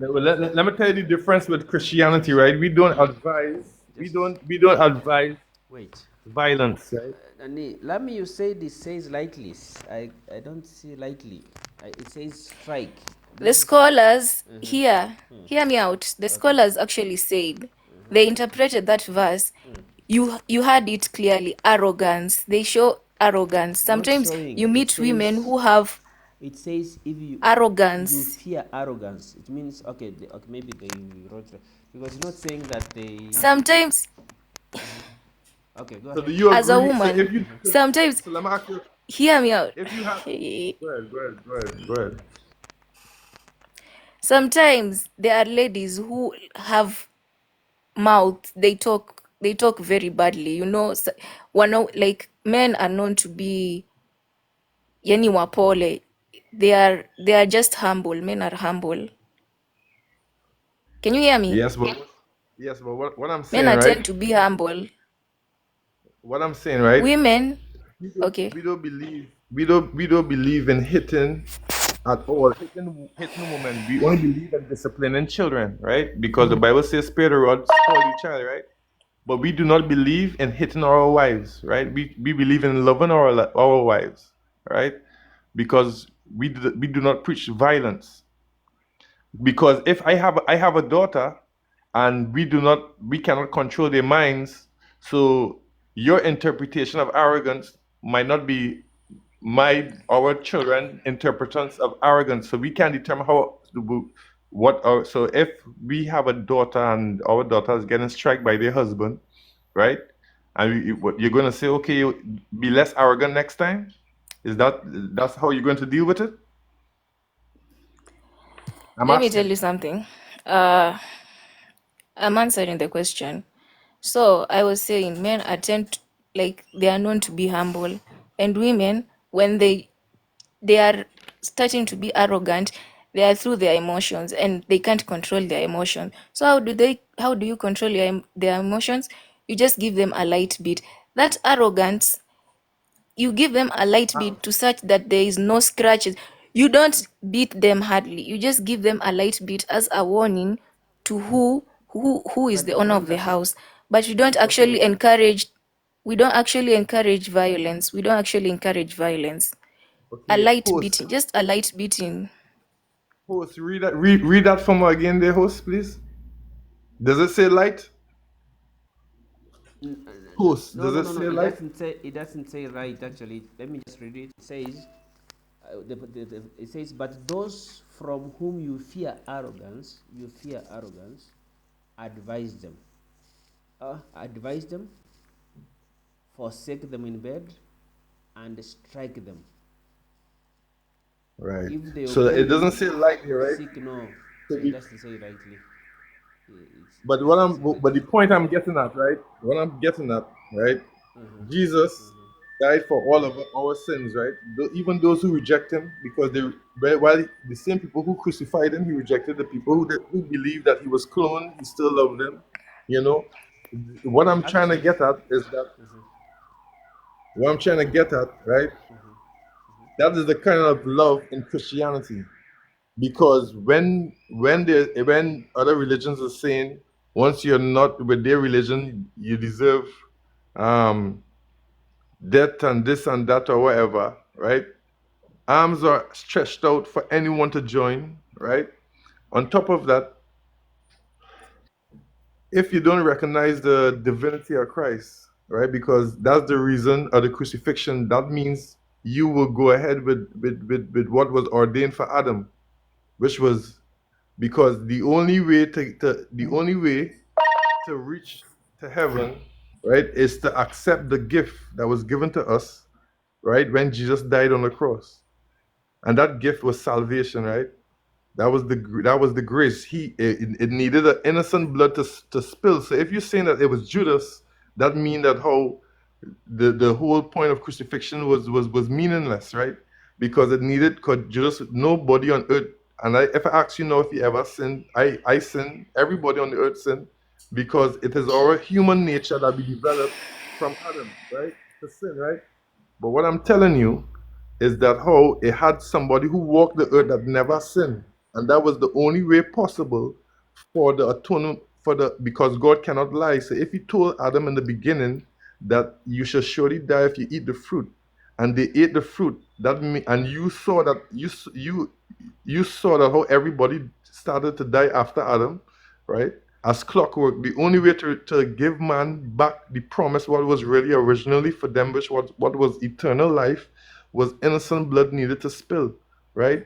Let me tell you the difference with Christianity, right? We don't advise. We don't advise Wait. violence, right? Nani, let me, you say this says lightly. I don't see lightly. It says strike. The scholars here, hear me out. The scholars actually said they interpreted that verse. You heard it clearly. Arrogance. They show arrogance. Sometimes showing, you it meet women says- who have It says if you arrogance. fear arrogance, it means okay. Okay, maybe they wrote it, because it's not saying that they. Sometimes, Okay, go So ahead. do you agree? as a woman, sometimes So let me ask you, hear me out. if you have, go ahead. Sometimes there are ladies who have mouth. They talk very badly. You know, like men are known to be yani wapole. They are just humble. Men are humble. Can you hear me? Yes, but what I'm Men saying, are right? tend to be humble. What I'm saying, right? Women, okay. We don't believe in hitting at all. Hitting women. We only believe in disciplining children, right? Because the Bible says, "Spare the rod, spoil your child," right? But we do not believe in hitting our wives, right? We believe in loving our wives, right? Because we do not preach violence. Because if I have a daughter, and we cannot control their minds, so your interpretation of arrogance might not be our children interpretations of arrogance. So we can determine so if we have a daughter and our daughter is getting struck by their husband, right? And what you're going to say, okay, be less arrogant next time? That's how you're going to deal with it? Let me tell you something. I'm answering the question. So I was saying men like they are known to be humble, and women, when they are starting to be arrogant, they are through their emotions and they can't control their emotions. So how do you control their emotions? You just give them a light beat. That arrogance, you give them a light beat to such that there is no scratches. You don't beat them hardly. You just give them a light beat as a warning to who is But the owner of the wonderful. house. But you don't actually Okay. encourage. We don't actually encourage violence. We don't actually encourage violence. A Okay, light host, beating, just a light beating. host, read that from her again there, host, please. Does it say light? Host, No, does no, it no, no. say light? It doesn't say right actually. Let me just read it. It says, it says, but those from whom you fear arrogance, advise them. Advise them, forsake them in bed, and strike them. Right. If they So it offend doesn't you, say light here, right? seek no. So It it- doesn't say rightly. but It what doesn't I'm say but rightly. the point I'm getting at, right? What I'm getting at, right? Jesus died for all of our sins, right? Even those who reject him, because while the same people who crucified him, he rejected the people who believed that he was cloned, he still loved them. You know, what I'm trying to Actually, get at is that what I'm trying to get at, right? That is the kind of love in Christianity. Because when other religions are saying once you're not with their religion, you deserve um, death and this and that or whatever, right? Arms are stretched out for anyone to join, right? On top of that, if you don't recognize the divinity of Christ, right? Because that's the reason of the crucifixion, that means you will go ahead with what was ordained for Adam, which was because the only way to reach to heaven, right, is to accept the gift that was given to us, right, when Jesus died on the cross. And that gift was salvation, right? That was the grace. It needed an innocent blood to spill. So if you're saying that it was Judas, that means that how the whole point of crucifixion was meaningless, right? Because it needed, because Judas, nobody on earth, and if I ask you now if you ever sinned, I sin, everybody on the earth sin, because it is our human nature that we developed from Adam, right? To sin, right? But what I'm telling you is that how it had somebody who walked the earth that never sinned. And that was the only way possible for the atonement, because God cannot lie. So if he told Adam in the beginning that you shall surely die if you eat the fruit, and they ate the fruit, and you saw that you saw that how everybody started to die after Adam, right? As clockwork, the only way to give man back the promise, what was really originally for them, which what was eternal life, was innocent blood needed to spill, right?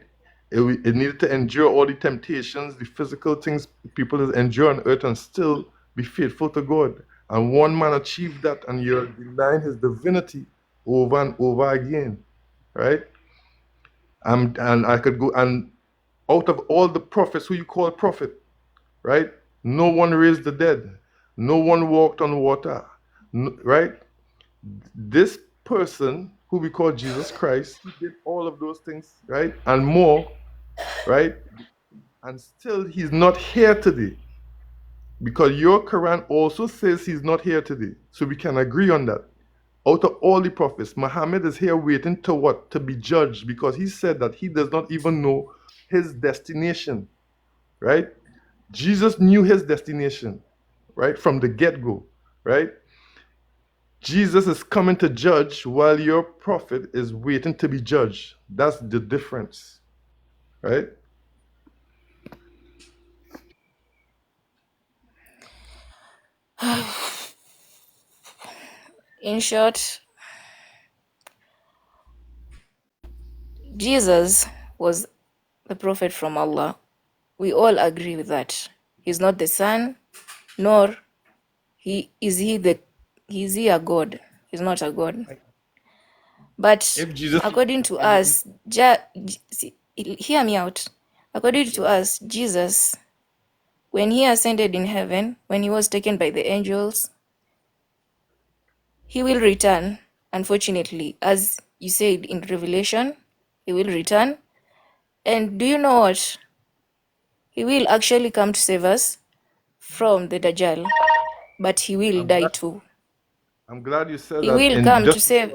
It needed to endure all the temptations, the physical things people endure on earth, and still be faithful to God. And one man achieved that, and you're denying his divinity over and over again, right? And I could go, and out of all the prophets who you call prophet, right? No one raised the dead. No one walked on water, right? This person who we call Jesus Christ, he did all of those things, right? And more, right? And still he's not here today. Because your Quran also says he's not here today. So we can agree on that. Out of all the prophets, Muhammad is here waiting to what? To be judged, because he said that he does not even know his destination, right? Jesus knew his destination, right? From the get-go, right? Jesus is coming to judge while your prophet is waiting to be judged. That's the difference, right? In short, Jesus was the prophet from Allah. We all agree with that. He's not the son, nor is he a god. He's not a god. But If Jesus, according to us, hear me out. According to us, Jesus, when he ascended in heaven, when he was taken by the angels, he will return. Unfortunately, as you said in Revelation, he will return. And do you know what? He will actually come to save us from the Dajjal, but he will I'm die glad, too. I'm glad you said He that. will And come to just save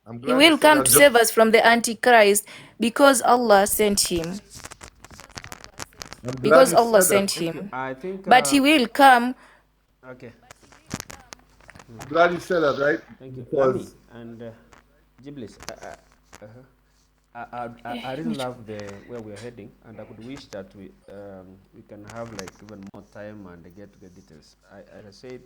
I'm He glad you will said come that. to Just save us from the Antichrist, because Allah sent him. I'm glad Because you Allah said that. sent Thank you. him. I think. But he will come. Okay. I'm glad you said that, right? Thank you, Lami Because and Giblis. I really love the where we are heading, and I could wish that we can have like even more time and get to the details. As I said,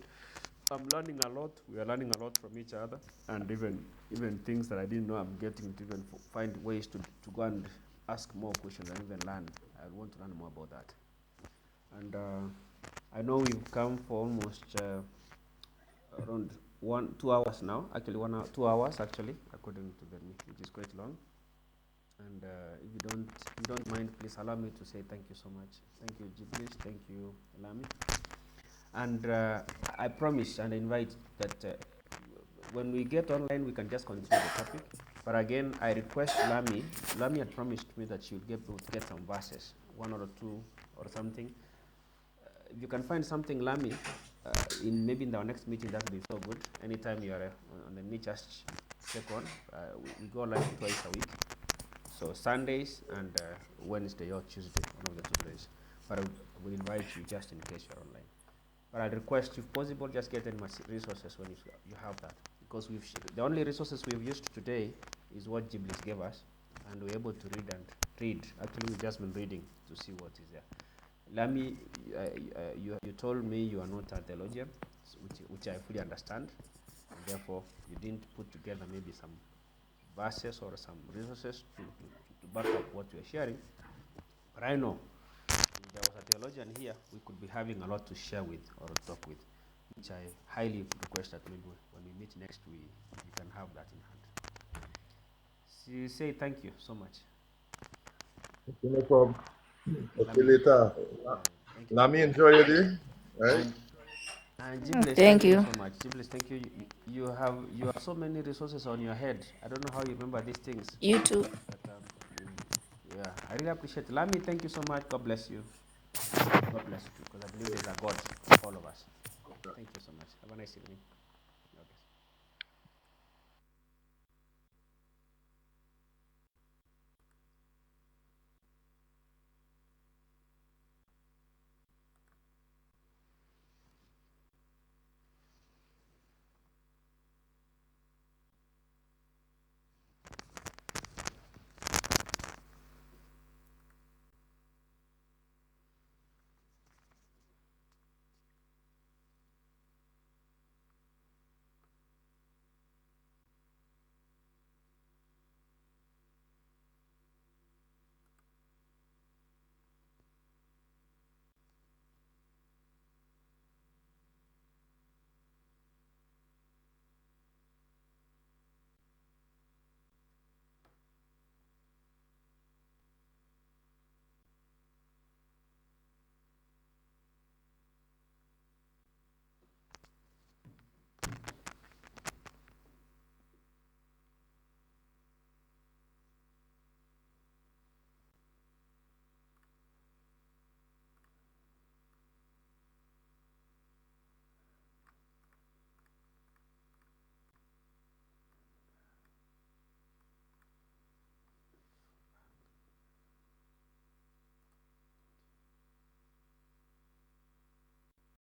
I'm learning a lot. We are learning a lot from each other, and even things that I didn't know, I'm getting to even find ways to go and ask more questions and even learn. I want to learn more about that. And I know we've come for almost around 2 hours now. Actually, 1 hour, 2 hours actually, according to the which is quite long. And if you don't mind, please allow me to say thank you so much. Thank you, Giblis. Thank you, Lami. And I promise and invite that when we get online, we can just continue the topic. But again, I request Lami. Lami had promised me that she would get some verses, one or two or something. If you can find something, Lami, in maybe in our next meeting, that would be so good. Anytime you are on the Nichas second, we go live twice a week. So Sundays and Wednesday or Tuesday, one of the 2 days. But I will invite you just in case you're online. But I'd request, if possible, just get any resources when you have that. Because the only resources we've used today is what Giblis gave us, and we're able to read. Actually, we've just been reading to see what is there. Lami, you told me you are not a theologian, which I fully understand. And therefore, you didn't put together maybe some verses or some resources to back up what you are sharing. But I know if there was a theologian here, we could be having a lot to share with or talk with, which I highly request that maybe when we meet next, we can have that in hand. Say thank you so much. no problem. Okay, later. Thank you. Let me enjoy your day, right? And Giblis, Thank thank you you. so much. Giblis, thank you. You have so many resources on your head. I don't know how you remember these things. You too. But, yeah, I really appreciate it. Lami, thank you so much. God bless you. God bless you, because I believe there's a God for all of us. Thank you so much. Have a nice evening.